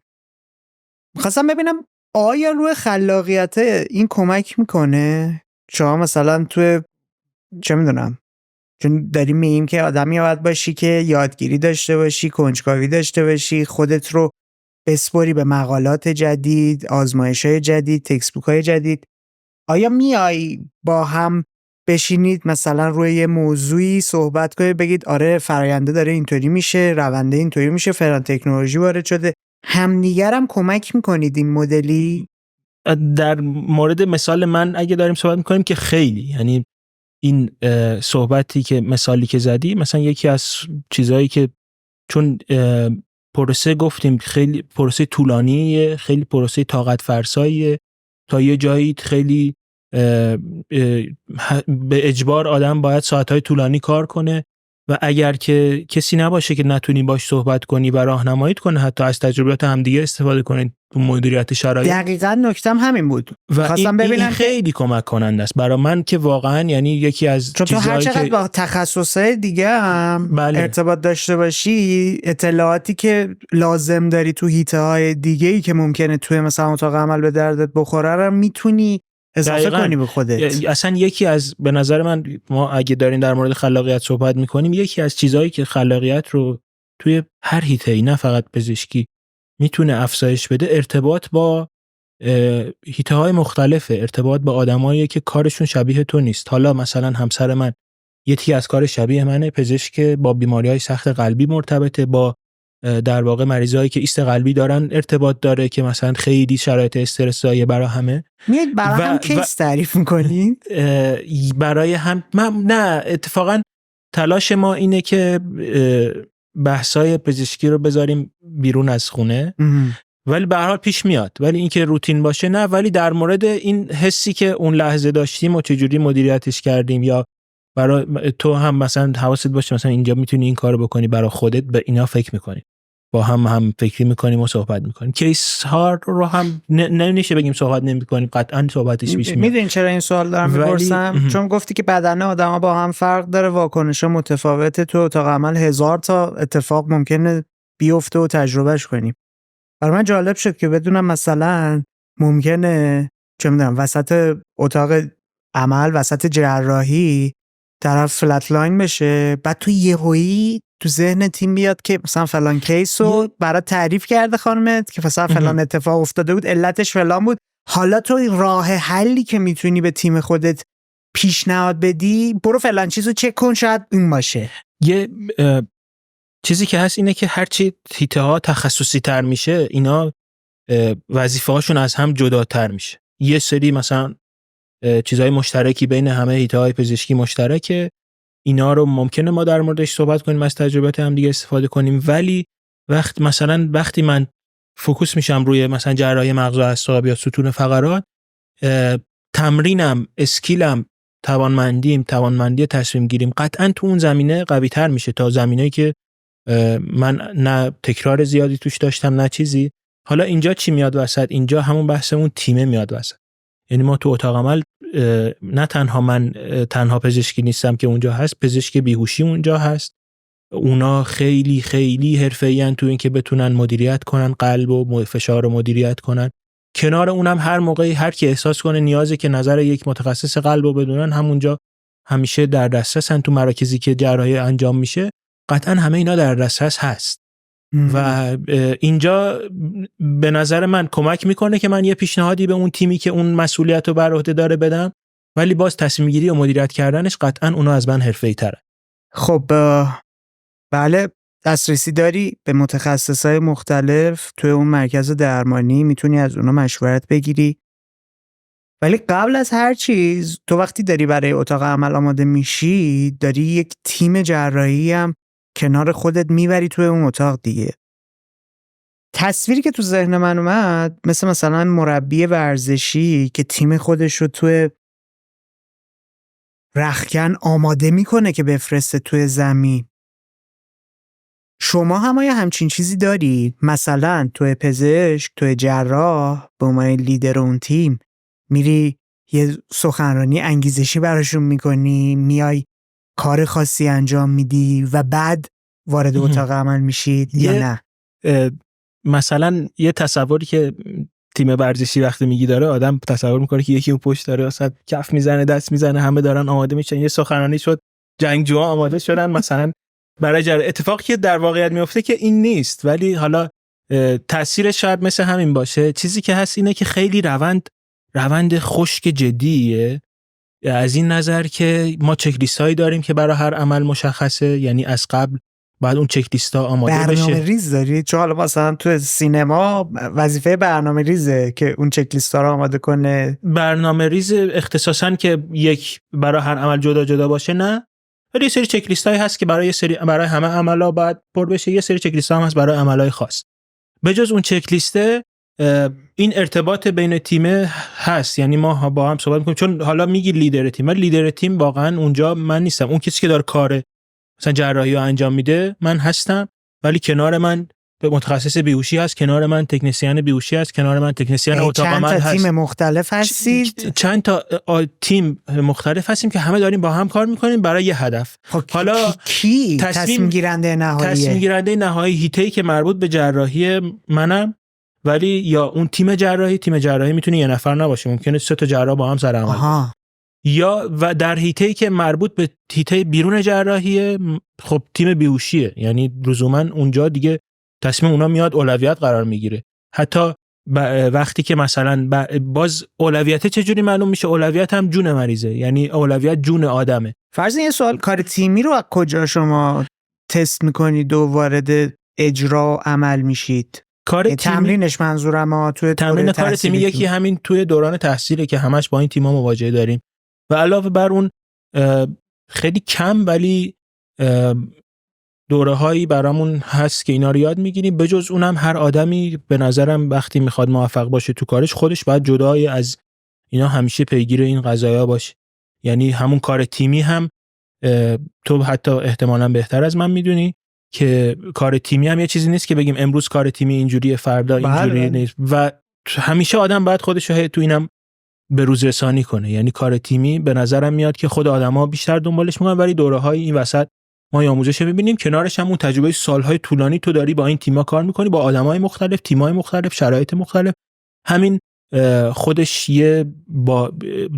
می‌خواستم ببینم آیا روی خلاقیت این کمک میکنه؟ شما مثلا توی چه میدونم، چون داریم میگیم که آدمی باید باشی که یادگیری داشته باشی، کنجکاوی داشته باشی، خودت رو بسپاری به مقالات جدید، آزمایش‌های جدید، تکستبوک‌های جدید. آیا میای با هم بشینید مثلا روی یه موضوعی صحبت کنید، بگید آره فراینده داره اینطوری میشه، رونده اینطوری میشه، فلان تکنولوژی وارد شده، همدیگرم کمک میکنید این مدلی؟ در مورد مثال من اگه داریم صحبت میکنیم که خیلی، یعنی این صحبتی که مثالی که زدی مثلا یکی از چیزایی که چون پروسه گفتیم خیلی پروسه طولانیه، خیلی پروسه طاقت فرساییه، تا یه جایی خیلی به اجبار آدم باید ساعتهای طولانی کار کنه و اگر که کسی نباشه که نتونی باش صحبت کنی و راهنماییت کنه، حتی از تجربیات همدیگه استفاده کنید تو مدیریت شرایط. دقیقاً نکتم همین بود و این خیلی کمک کننده است برای من که واقعا یعنی یکی از چون تو هر چقدر با تخصصهای دیگه هم ارتباط داشته باشی، اطلاعاتی که لازم داری تو حیطه‌های دیگه‌ای که ممکنه توی مثلا اتاق عمل به دردت بخوره رو میتونی اضافه کنی به خودت. اصلا یکی از به نظر من، ما اگه داریم در مورد خلاقیت صحبت میکنیم، یکی از چیزهایی که خلاقیت رو توی هر حیطه‌ای نه فقط پزشکی میتونه افزایش بده، ارتباط با حیطه‌های مختلفه، ارتباط با آدمایی که کارشون شبیه تو نیست. حالا مثلا همسر من یکی از کار شبیه منه، پزشک با بیماری‌های سخت قلبی مرتبطه، با در واقع مریضایی که ایست قلبی دارن ارتباط داره که مثلا خیلی شرایط استرسایی برای همه. میاد برای هم کیس تعریف می‌کنین؟ برای هم نه، اتفاقا تلاش ما اینه که بحثای پزشکی رو بذاریم بیرون از خونه، ولی به هر حال پیش میاد، ولی اینکه روتین باشه نه. ولی در مورد این حسی که اون لحظه داشتیم و چجوری مدیریتش کردیم، یا برای تو هم مثلا حواست باشه مثلا اینجا میتونی این کارو بکنی، برای خودت به اینا فکر میکنی، با هم فکری میکنیم و صحبت میکنیم. کیس ها رو هم نمیشه بگیم صحبت نمیکنیم، قطعا صحبتش پیش میاد. میدونی چرا این سوال دارم میپرسم؟ چون گفتی که بدن آدما با هم فرق داره، واکنش‌ها متفاوته، تو اتاق عمل 1000 تا اتفاق ممکنه بیفته و تجربهش کنیم. برای من جالب شد که بدونم مثلا ممکنه چه میدونم وسط اتاق عمل، وسط جراحی طرف فلت لاین بشه، بعد تو یهویی تو ذهن تیم بیاد که مثلا فلان کیسو برای تعریف کرده خانمت که مثلا فلان اتفاق افتاده بود، علتش فلان بود. حالا تو راه حلی که میتونی به تیم خودت پیشنهاد بدی، برو فلان چیزو چک کن، شاید این باشه. یه چیزی که هست اینه که هرچی حیطه‌ها تخصصی تر میشه، اینا وظیفه هاشون از هم جداتر میشه. یه سری مثلا چیزهای مشترکی بین همه حیطه‌های پزشکی مشترکه، اینا رو ممکنه ما در موردش صحبت کنیم، از تجربیات هم دیگه استفاده کنیم. ولی وقتی من فوکوس میشم روی مثلا جراحی مغز و اعصاب یا ستون فقرات، تمرینم، اسکیلم، توانمندی تصمیم گیریم قطعا تو اون زمینه قوی تر میشه تا زمینه‌ای که من نه تکرار زیادی توش داشتم نه چیزی. حالا اینجا چی میاد وسط؟ اینجا همون بحثمون تیمه میاد وسط. یعنی ما تو اتاق عمل نه تنها من تنها پزشکی نیستم که اونجا هست، پزشک بیهوشی اونجا هست. اونا خیلی خیلی حرفه‌این تو این که بتونن مدیریت کنن قلب و فشار رو مدیریت کنن. کنار اونم هر موقعی هر کی احساس کنه نیازه که نظر یک متخصص قلب رو بدونن، همونجا همیشه در دسترسن. تو مراکزی که جراحی انجام میشه قطعا همه اینا در دسترس هست. و اینجا به نظر من کمک میکنه که من یه پیشنهادی به اون تیمی که اون مسئولیت رو بر عهده داره بدم، ولی باز تصمیم گیری و مدیریت کردنش قطعا اونا از من حرفه‌ای تره. خب بله، دسترسی داری به متخصصای مختلف توی اون مرکز درمانی، میتونی از اونا مشورت بگیری. ولی قبل از هر چیز تو وقتی داری برای اتاق عمل آماده میشی، داری یک تیم جراحی هم کنار خودت میبری توی اون اتاق دیگه. تصویری که تو ذهن من اومد مثلا مربی ورزشی که تیم خودش رو توی رختکن آماده میکنه که بفرسته توی زمین. شما هم آیا همچین چیزی داری؟ مثلا توی پزشک، توی جراح، به عنوان لیدر اون تیم میری یه سخنرانی انگیزشی براشون میکنی، میای کار خاصی انجام میدی و بعد وارد اتاق عمل میشید یا نه؟ مثلا یه تصوری که تیم ورزشی وقتی میگی داره، آدم تصور میکنه که یکی اون پشت داره واسه کف میزنه، دست میزنه، همه دارن آماده میشن، یه سخنرانی شد، جنگجوها آماده شدن مثلا برای اتفاقی که در واقعیت میفته که این نیست، ولی حالا تاثیرش شاید مثل همین باشه. چیزی که هست اینه که خیلی روند خشک جدیه، از این نظر که ما چک لیست هایی داریم که برای هر عمل مشخصه، یعنی از قبل باید اون چک لیست ها آماده بشه. برنامه ریز داری؟ چون حالا مثلا تو سینما وظیفه برنامه ریزه که اون چک لیست ها رو آماده کنه. برنامه ریز اختصاصاً که یک برای هر عمل جدا جدا باشه نه، ولی یه سری چک لیستایی هست که برای همه عملا باید پر بشه، یه سری چک لیست هم هست برای عملای خاص. به جز اون چک لیسته این ارتباط بین تیم هست، یعنی ما با هم صحبت می‌کنیم. چون حالا میگی لیدر تیم، ولی لیدر تیم واقعا اونجا من نیستم. اون کسی که داره کار مثلا جراحی رو انجام میده من هستم، ولی کنار من متخصص بیهوشی هست، کنار من تکنسین بیهوشی هست، کنار من تکنسین اتاق عمل هست. چند تا تیم مختلف هستید؟ چند تا تیم مختلف هستیم که همه داریم با هم کار میکنیم برای یه هدف. حالا کی تصمیم گیرنده نهاییه؟ تصمیم گیرنده نهایی هیته‌ای که مربوط به جراحی منم، ولی یا اون تیم جراحی میتونه یه نفر نباشه، ممکنه 3 تا جراح با هم سر عمل. یا و در هیته‌ای که مربوط به هیته بیرون جراحیه، خب تیم بیهوشیه، یعنی لزوما اونجا دیگه تصمیم اونا میاد اولویت قرار میگیره. حتی وقتی که مثلا باز اولویت چجوری معلوم میشه؟ اولویت هم جون مریضه، یعنی اولویت جون آدمه. فرض این سوال، کار تیمی رو از کجا شما تست میکنید و وارد اجرا و عمل میشید؟ کار تمرینش منظورم توی تمرین کار تیمی یکی همین توی دوران تحصیله که همش با این تیم‌ها مواجهه داریم و علاوه بر اون خیلی کم ولی دوره‌هایی برامون هست که اینا رو یاد میگیریم. بجز اونم هر آدمی به نظرم وقتی میخواد موفق باشه تو کارش، خودش باید جدای از اینا همیشه پیگیر این قضایا باشه. یعنی همون کار تیمی هم تو حتی احتمالاً بهتر از من میدونی که کار تیمی هم یه چیزی نیست که بگیم امروز کار تیمی اینجوریه فردا اینجوری نیست و همیشه آدم باید خودش رو تو اینم به روز رسانی کنه. یعنی کار تیمی به نظرم میاد که خود آدما بیشتر دنبالش میکنن، ولی دوره‌های این وسط ما آموزش می‌بینیم، کنارش هم اون تجربه سال‌های طولانی تو داری با این تیم‌ها کار می‌کنی، با آدمای مختلف، تیم‌های مختلف، شرایط مختلف. همین خودش یه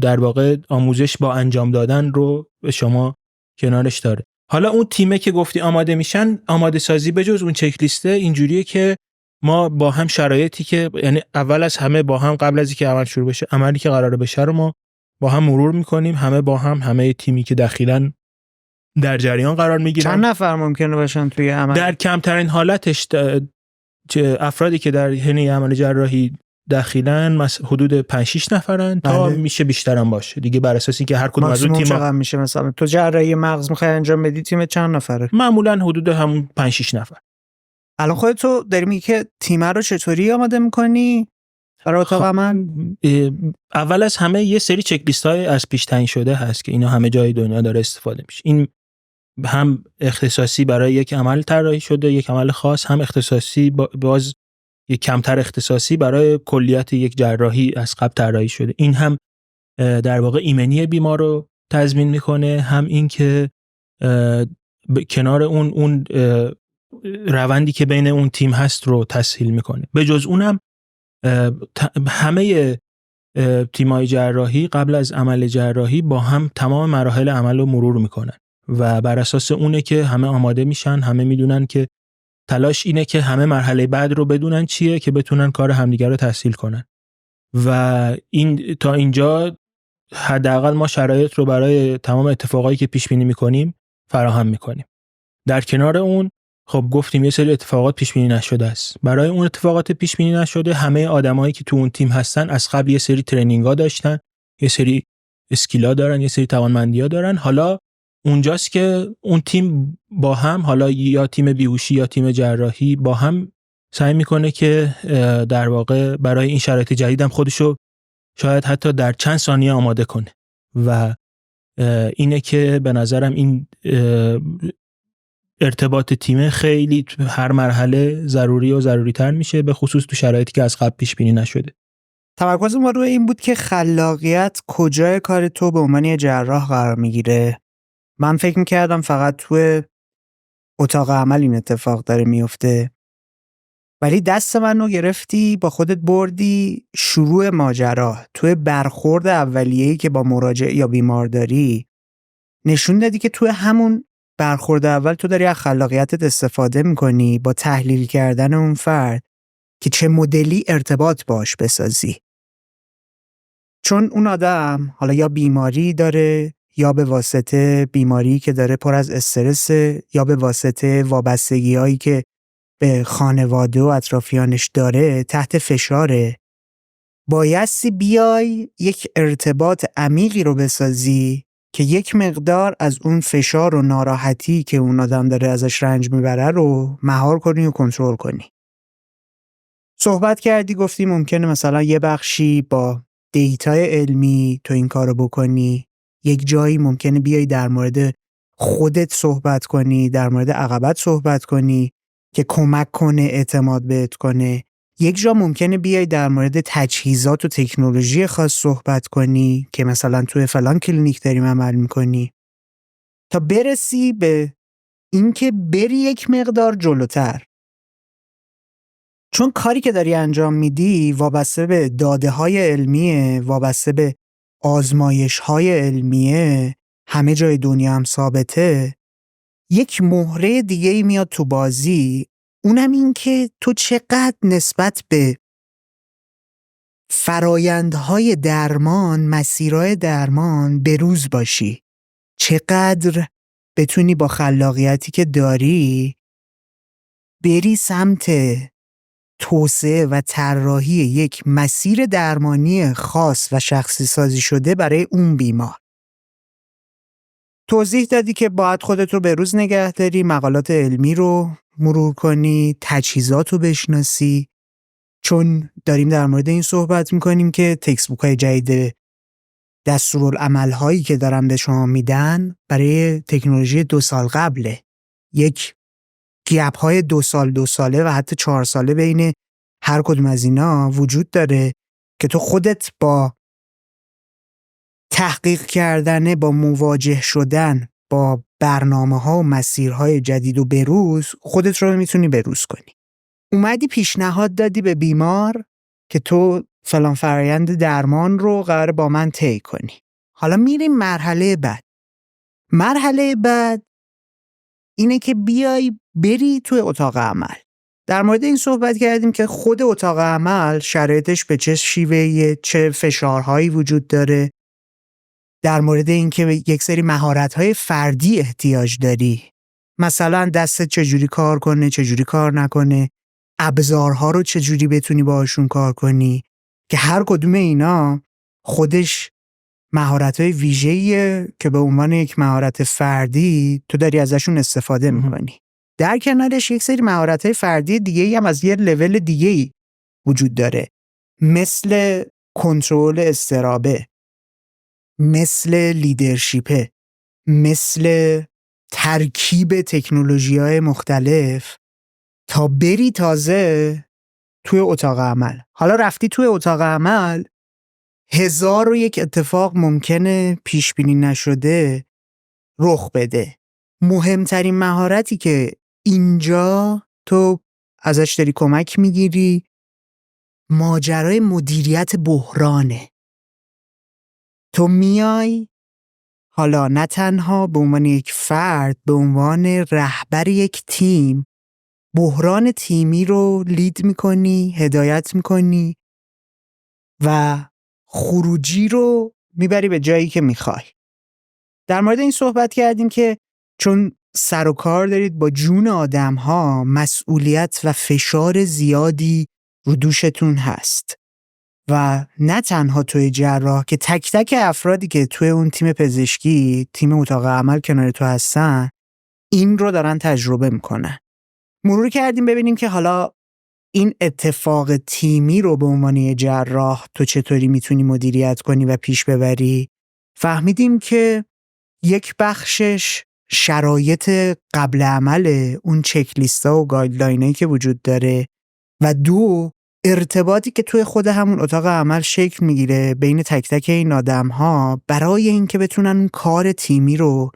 در واقع آموزش با انجام دادن رو به شما کنارش داره. حالا اون تیمه که گفتی آماده میشن، آماده سازی به جز اون چک لیسته اینجوریه که ما با هم شرایطی که یعنی اول از همه با هم قبل از اینکه عمل شروع بشه، عملی که قراره بشه رو ما با هم مرور می‌کنیم، همه با هم، همه تیمی که دخیلن در جریان قرار میگیرن. چند نفر ممکنه باشن توی عمل؟ در کمترین حالتش افرادی که در حین عمل جراحی دخیلن حدود 5-6 نفرن تا میشه بیشتر هم باشه دیگه، بر اساس اینکه هر کدوم از اون تیم‌ها چقدر میشه. مثلا تو جراحی مغز می‌خوای انجام بدی، تیم چند نفره؟ معمولا حدود همون 5-6 نفر. الان خودت تو داری میگی که تیم رو چطوری آماده می‌کنی برای اتاق عمل؟ اول از همه یه سری چک لیست‌های از پیش تعیین شده هست که اینا همه جای دنیا داره استفاده میشه. این هم اختصاصی برای یک عمل طراحی شده، یک عمل خاص، هم اختصاصی باز یک کمتر اختصاصی برای کلیت یک جراحی از قبل طراحی شده. این هم در واقع ایمنی بیمار رو تضمین میکنه، هم این که کنار اون روندی که بین اون تیم هست رو تسهیل میکنه. به جز اونم همه تیم‌های جراحی قبل از عمل جراحی با هم تمام مراحل عمل رو مرور میکنن و بر اساس اونه که همه آماده میشن، همه میدونن که تلاش اینه که همه مرحله بعد رو بدونن چیه که بتونن کار همدیگر رو تسهیل کنن و این تا اینجا حداقل ما شرایط رو برای تمام اتفاقایی که پیش بینی میکنیم فراهم میکنیم. در کنار اون خب گفتیم یه سری اتفاقات پیش بینی نشده است. برای اون اتفاقات پیش بینی نشده همه آدمایی که تو اون تیم هستن از قبل یه سری ترنینگ‌ها داشتن، یه سری اسکیلا دارن، یه سری توانمندی‌ها دارن. حالا اونجاست که اون تیم با هم، حالا یا تیم بیهوشی یا تیم جراحی، با هم سعی میکنه که در واقع برای این شرایط جدیدم خودشو شاید حتی در چند ثانیه آماده کنه و اینه که به نظرم این ارتباط تیم خیلی هر مرحله ضروری و ضروری تر میشه، به خصوص تو شرایطی که از قبل پیش بینی نشده. تمرکز ما روی این بود که خلاقیت کجای کار تو به عنوان یه جراح قرار میگیره. من فکر میکردم فقط تو اتاق عمل این اتفاق داره میفته، ولی دست منو گرفتی با خودت بردی شروع ماجرا. توی برخورد اولیه‌ای که با مراجع یا بیمار داری نشون دادی که توی همون برخورد اول تو داری از خلاقیتت استفاده میکنی با تحلیل کردن اون فرد که چه مدلی ارتباط باش بسازی، چون اون آدم حالا یا بیماری داره یا به واسطه بیماری که داره پر از استرس یا به واسطه وابستگی‌هایی که به خانواده و اطرافیانش داره تحت فشاره. بایستی بیای یک ارتباط عمیقی رو بسازی که یک مقدار از اون فشار و ناراحتی که اون آدم داره ازش رنج میبره رو مهار کنی و کنترل کنی. صحبت کردی، گفتی ممکنه مثلا یه بخشی با دیتای علمی تو این کارو بکنی، یک جایی ممکنه بیای در مورد خودت صحبت کنی، در مورد عقبت صحبت کنی که کمک کنه اعتماد بهت کنه، یک جا ممکنه بیای در مورد تجهیزات و تکنولوژی خاص صحبت کنی که مثلا توی فلان کلینیک داریم عمل میکنی، تا برسی به اینکه بری یک مقدار جلوتر. چون کاری که داری انجام میدی وابسته به داده‌های علمیه، وابسته به آزمایش‌های علمیه، همه جای دنیا هم ثابته، یک مهره دیگه‌ای میاد تو بازی، اونم این که تو چقدر نسبت به فرایندهای درمان، مسیرهای درمان بروز باشی، چقدر بتونی با خلاقیتی که داری بری سمت توسعه و طراحی یک مسیر درمانی خاص و شخصی سازی شده برای اون بیمار. توضیح دادی که باید خودت رو به روز نگه داری، مقالات علمی رو مرور کنی، تجهیزات رو بشناسی، چون داریم در مورد این صحبت میکنیم که تکست بوک های جدید دستورالعمل هایی که دارن به شما میدن برای تکنولوژی 2 سال قبله. یک گپ های 2 ساله و حتی 4 ساله بین هر کدوم از اینا وجود داره که تو خودت با تحقیق کردن، با مواجه شدن با برنامه‌ها و مسیرهای جدید و بروز خودت رو میتونی بروز کنی. اومدی پیشنهاد دادی به بیمار که تو فلان فرآیند درمان رو قرار با من طی کنی. حالا میریم مرحله بعد. مرحله بعد اینه که بری توی اتاق عمل. در مورد این صحبت کردیم که خود اتاق عمل شرایطش به چه شیوهیه، چه فشارهایی وجود داره، در مورد اینکه یک سری مهارت‌های فردی احتیاج داری، مثلا دستت چجوری کار کنه، چجوری کار نکنه، ابزارها رو چجوری بتونی باهاشون کار کنی، که هر کدوم اینا خودش مهارت‌های ویژه‌ایه که به عنوان یک مهارت فردی تو داری ازشون استفاده می‌کنی. در کنارش یک سری مهارت‌های فردی دیگه‌ای هم از یه لول دیگه‌ای وجود داره، مثل کنترل اضطرابه، مثل لیدرشیپه، مثل ترکیب تکنولوژی‌های مختلف، تا بری تازه توی اتاق عمل. حالا رفتی توی اتاق عمل، 1001 اتفاق ممکنه پیش بینی نشده رخ بده. مهمترین مهارتی که اینجا تو ازش داری کمک میگیری ماجرای مدیریت بحرانه. تو میای حالا نه تنها به عنوان یک فرد، به عنوان رهبر یک تیم، بحران تیمی رو لید میکنی، هدایت میکنی و خروجی رو میبری به جایی که میخوای. در مورد این صحبت کردیم که چون سر و کار دارید با جون آدم ها، مسئولیت و فشار زیادی رو دوشتون هست و نه تنها توی جراح که تک تک افرادی که توی اون تیم پزشکی، تیم اتاق عمل کنار تو هستن، این رو دارن تجربه میکنن. مرور کردیم ببینیم که حالا این اتفاق تیمی رو به عنوان یه جراح تو چطوری میتونی مدیریت کنی و پیش ببری. فهمیدیم که یک بخشش شرایط قبل عمل، اون چک لیستا و گایدلاینایی که وجود داره، و 2 ارتباطی که توی خود همون اتاق عمل شکل میگیره بین تک تک این آدم‌ها برای اینکه بتونن اون کار تیمی رو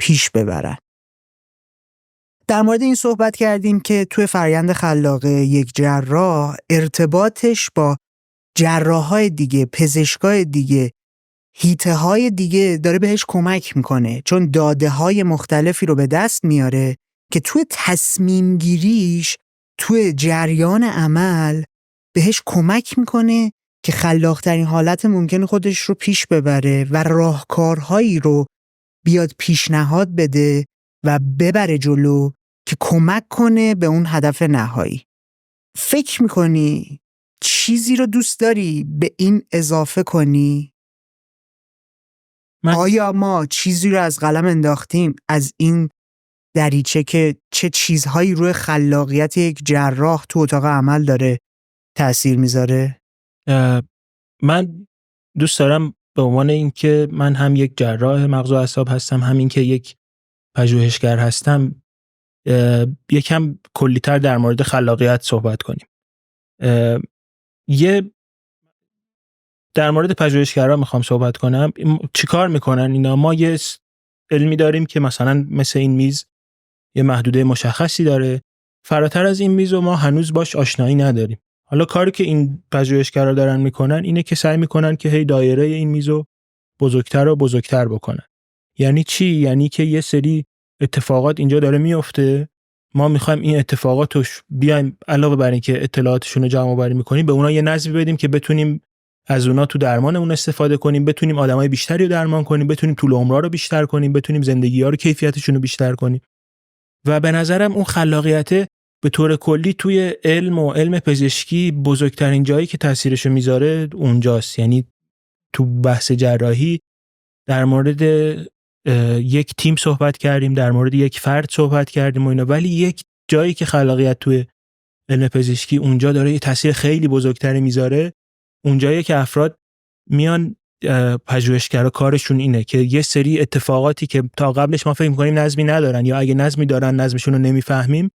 پیش ببرن. در مورد این صحبت کردیم که توی فرآیند خلاقه یک جراح ارتباطش با جراحای دیگه، پزشکای دیگه، حیطه‌های دیگه داره بهش کمک میکنه، چون داده‌های مختلفی رو به دست میاره که توی تصمیم گیریش، توی جریان عمل بهش کمک میکنه که خلاق‌ترین حالت ممکن خودش رو پیش ببره و راهکارهایی رو بیاد پیشنهاد بده و ببره جلو که کمک کنه به اون هدف نهایی. فکر میکنی چیزی رو دوست داری به این اضافه کنی؟ آیا ما چیزی رو از قلم انداختیم از این دریچه که چه چیزهایی روی خلاقیت یک جراح تو اتاق عمل داره تأثیر میذاره؟ من دوست دارم به عنوان اینکه من هم یک جراح مغز و اعصاب هستم، همین که یک پژوهشگر هستم، یکم کلی‌تر در مورد خلاقیت صحبت کنیم. در مورد پژوهشگرا میخوام صحبت کنم. چیکار میکنن اینا؟ ما یه علمی داریم که مثلا مثل این میز یه محدوده مشخصی داره، فراتر از این میز و ما هنوز باش آشنایی نداریم. حالا کاری که این پژوهشگرا دارن میکنن اینه که سعی میکنن که هی دایره این میزو بزرگتر و بزرگتر بکنن. یعنی چی؟ یعنی که یه سری اتفاقات اینجا داره میفته، ما میخوایم این اتفاقاتو بیایم علاوه بر این که اطلاعاتشون رو جمع آوری میکنیم به اونا یه نظمی بدیم که بتونیم از اونا تو درمانمون استفاده کنیم، بتونیم آدمای بیشتری رو درمان کنیم، بتونیم طول عمرها رو بیشتر کنیم، بتونیم زندگی‌ها رو کیفیتشون رو بیشتر کنیم. و به نظرم اون خلاقیت به طور کلی توی علم پزشکی بزرگترین جایی که تاثیرشو میذاره اونجاست. یعنی تو بحث جراحی در مورد یک تیم صحبت کردیم، در مورد یک فرد صحبت کردیم و اینا، ولی یک جایی که خلاقیت توی علم پزشکی اونجا داره یه تاثیر خیلی بزرگتری میذاره، اونجاییه که افراد میان پژوهشگرا کارشون اینه که یه سری اتفاقاتی که تا قبلش ما فکر می‌کنیم نظمی ندارن یا اگه نظمی دارن نظمشون رو نمیفهمیم،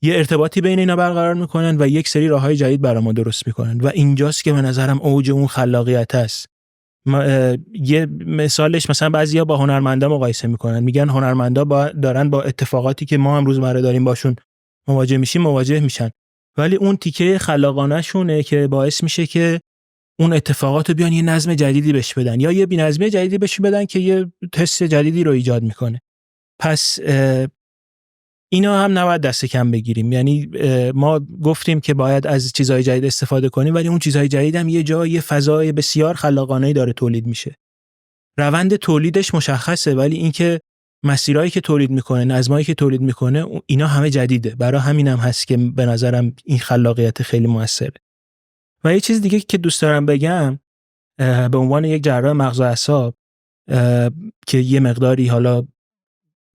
یه ارتباطی بین اینا برقرار میکنن و یک سری راههای جدید برای ما درست میکنن و اینجاست که به نظرم اوج اون خلاقیت هست. یه مثالش مثلا بعضیا با هنرمندا مقایسه میکنن، میگن هنرمندا دارن با اتفاقاتی که ما هم روزمره داریم باشون مواجه میشن، ولی اون تیکه خلاقانه شونه که باعث میشه که اون اتفاقاتو بیان یه نظم جدیدی بهش بدن یا یه بی‌نظمی جدیدی بهش بدن که یه حس جدیدی رو ایجاد میکنه. پس اینا هم نباید دست کم بگیریم. یعنی ما گفتیم که باید از چیزهای جدید استفاده کنیم، ولی اون چیزهای جدید هم یه جای فضای بسیار خلاقانه‌ای داره تولید میشه. روند تولیدش مشخصه، ولی اینکه مسیرایی که تولید میکنه، نظمایی که تولید میکنه، اینا همه جدیده. برای همینم هست که به نظرم این خلاقیت خیلی موثره. و یه چیز دیگه که دوست دارم بگم به عنوان یک جراح مغز و اعصاب که یه مقداری حالا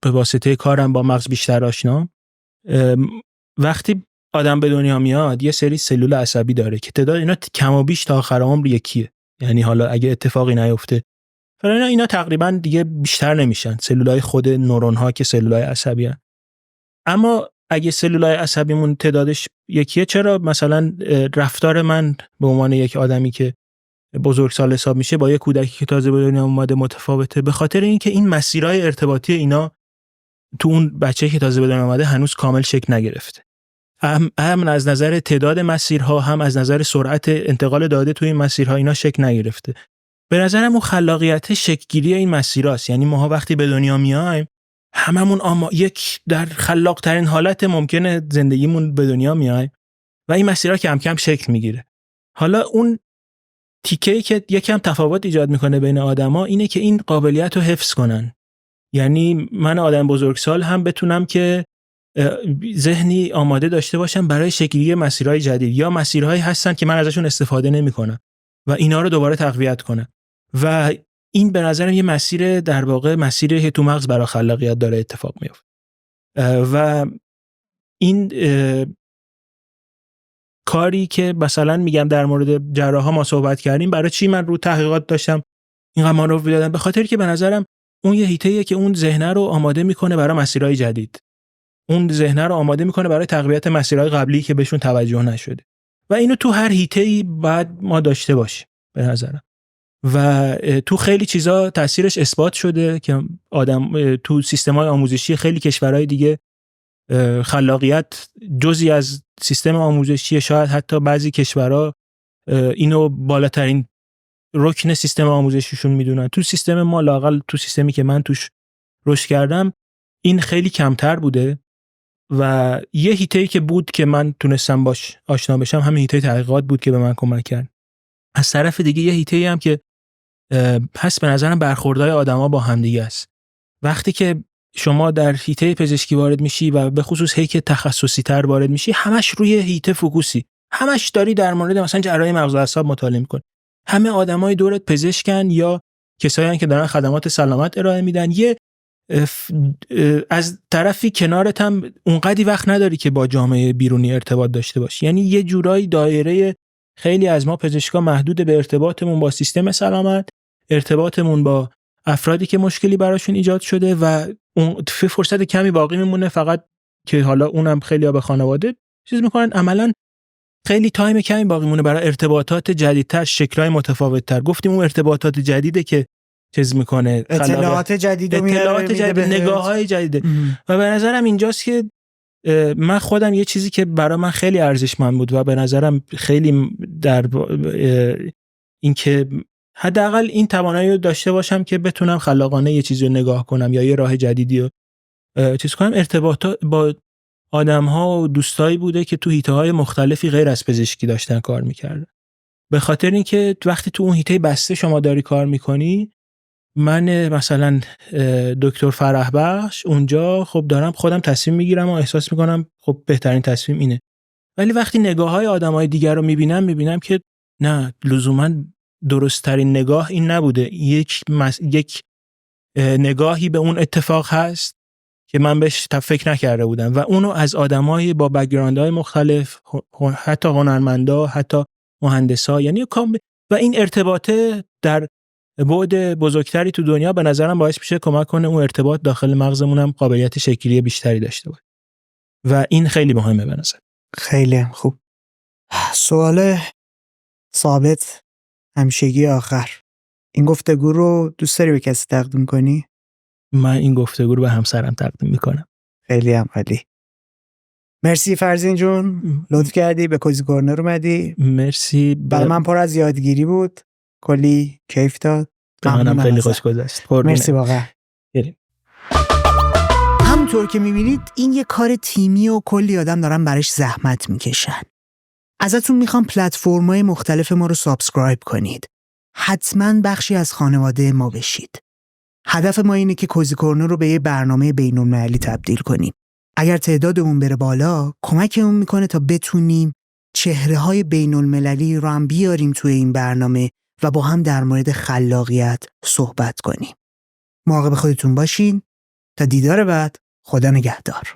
به واسطه کارم با مغز بیشتر آشنا، وقتی آدم به دنیا میاد یه سری سلول عصبی داره که تعداد اینا کم و بیش تا آخر عمر یکیه. یعنی حالا اگه اتفاقی نیفته فعلا اینا تقریبا دیگه بیشتر نمیشن، سلولای خود نورون ها که سلولای عصبی هن. اما اگه سلولای عصبیمون تعدادش یکیه، چرا مثلا رفتار من به عنوان یک آدمی که بزرگسال حساب میشه با یک کودکی که تازه به دنیا اومده متفاوته؟ به خاطر اینکه این مسیرهای ارتباطی اینا تو اون بچه‌ای که تازه به دنیا اومده هنوز کامل شکل نگرفته. هم از نظر تعداد مسیرها، هم از نظر سرعت انتقال داده تو این مسیرها اینا شکل نگرفته. به نظرم اون خلاقیت شکل‌گیری این مسیراست. یعنی ما وقتی به دنیا میایم هممون یک در خلاق ترین حالت ممکنه زندگیمون به دنیا میایم و این مسیرها کم کم شکل میگیره. حالا اون تیکه‌ای که یکم تفاوت ایجاد میکنه بین آدما اینه که این قابلیت رو حفظ کنن. یعنی من آدم بزرگسال هم بتونم که ذهنی آماده داشته باشم برای شکل‌گیری مسیرهای جدید، یا مسیرهایی هستن که من ازشون استفاده نمی‌کنم و اینا رو دوباره تقویت کنم. و این به نظرم یه مسیر، در واقع مسیری که تو مغز برای خلاقیت داره اتفاق میفته. و این کاری که مثلا میگم در مورد جراحا ما صحبت کردیم، برای چی من رو تحقیقات داشتم این قمان رو دادم؟ به خاطر که به نظرم اون یه هیته‌ایه که اون ذهن رو آماده میکنه برای مسیرهای جدید، اون ذهن رو آماده میکنه برای تقویت مسیرهای قبلی که بهشون توجه نشده و اینو تو هر هیته‌ای باید ما داشته باشیم به نظرم. و تو خیلی چیزا تاثیرش اثبات شده که آدم تو سیستم‌های آموزشی خیلی کشورهای دیگه خلاقیت جزئی از سیستم آموزشی، شاید حتی بعضی کشورها اینو بالاترین رکن سیستم آموزشیشون میدونن. تو سیستم ما، لااقل تو سیستمی که من توش رشد کردم، این خیلی کمتر بوده و یه هیته‌ای که بود که من تونستم باش آشنا بشم همین هیته تحقیقات بود که به من کمک کرد. از طرف دیگه یه هیته‌ای هم که پس به نظرم برخوردهای آدما با همدیگه است. وقتی که شما در هیته پزشکی وارد میشی و به خصوص هیته تخصصی تر وارد میشی، همش روی هیته فوکوسی، همش داری در مورد مثلا جراحی مغز و اعصاب مطالعه می‌کنی. همه آدمای دورت پزشکن یا کسایی که دارن خدمات سلامت ارائه میدن. یه از طرفی کنارت هم اونقدی وقت نداری که با جامعه بیرونی ارتباط داشته باشی. یعنی یه جورایی دایره خیلی از ما پزشکا محدود به ارتباطمون با سیستم سلامت، ارتباطمون با افرادی که مشکلی براشون ایجاد شده و اون فرصت کمی باقی میمونه فقط که حالا اونم خیلی‌ها به خانواده چیز میکنن. عملاً خیلی تایم کمی باقی مونه برای ارتباطات جدیدتر، شکل‌های متفاوت‌تر. گفتیم اون ارتباطات جدیده که چیز میکنه، اطلاعات جدید، نگاه‌های جدید. و به نظرم اینجاست که من خودم یه چیزی که برای من خیلی ارزشمند بود و به نظرم خیلی در این که حداقل این توانایی رو داشته باشم که بتونم خلاقانه یه چیزی رو نگاه کنم یا یه راه جدیدی رو چیز کنم، ارتباطات با آدم‌ها و دوستایی بوده که تو حیطه‌های مختلفی غیر از پزشکی داشتن کار می‌کردن. به خاطر اینکه وقتی تو اون حیطه بسته شما داری کار می‌کنی، من مثلا دکتر فرح بخش اونجا خب دارم خودم تصمیم میگیرم و احساس میکنم خب بهترین تصمیم اینه. ولی وقتی نگاه‌های آدم‌های دیگر رو میبینم که نه، لزوماً درست‌ترین نگاه این نبوده. یک نگاهی به اون اتفاق هست که من بهش فکر نکرده بودم و اونو از آدمای با بک‌گراندهای مختلف، حتی هنرمندا، حتی مهندسا، یعنی و این ارتباطه در بعد بزرگتری تو دنیا به نظرم باعث میشه کمک کنه اون ارتباط داخل مغزمون هم قابلیت شکلی بیشتری داشته باشه و این خیلی مهمه به نظر. خیلی خوب. سوال ثابت همیشگی آخر، این گفتگو رو دوست داری به کسی تقدیم کنی؟ من این گفتگو رو به همسرم تقدیم میکنم. خیلی هم عالی. مرسی فرزین جون، لطف کردی به کوزی کورنر اومدی. مرسی. برای من پر از یادگیری بود، کلی کیف داد. منم خیلی خوش گذشت. مرسی واقعا. همونطور که میبینید این یه کار تیمی و کلی آدم دارن براش زحمت میکشن. ازتون میخوام پلتفرم‌های مختلف ما رو سابسکرایب کنید. حتما بخشی از خانواده ما بشید. هدف ما اینه که کوزی کورنر رو به یه برنامه بین‌المللی تبدیل کنیم. اگر تعدادمون بره بالا، کمکمون میکنه تا بتونیم چهره‌های بین‌المللی رو هم بیاریم توی این برنامه و با هم در مورد خلاقیت صحبت کنیم. مراقب خودتون باشین. تا دیدار بعد، خدا نگهدار.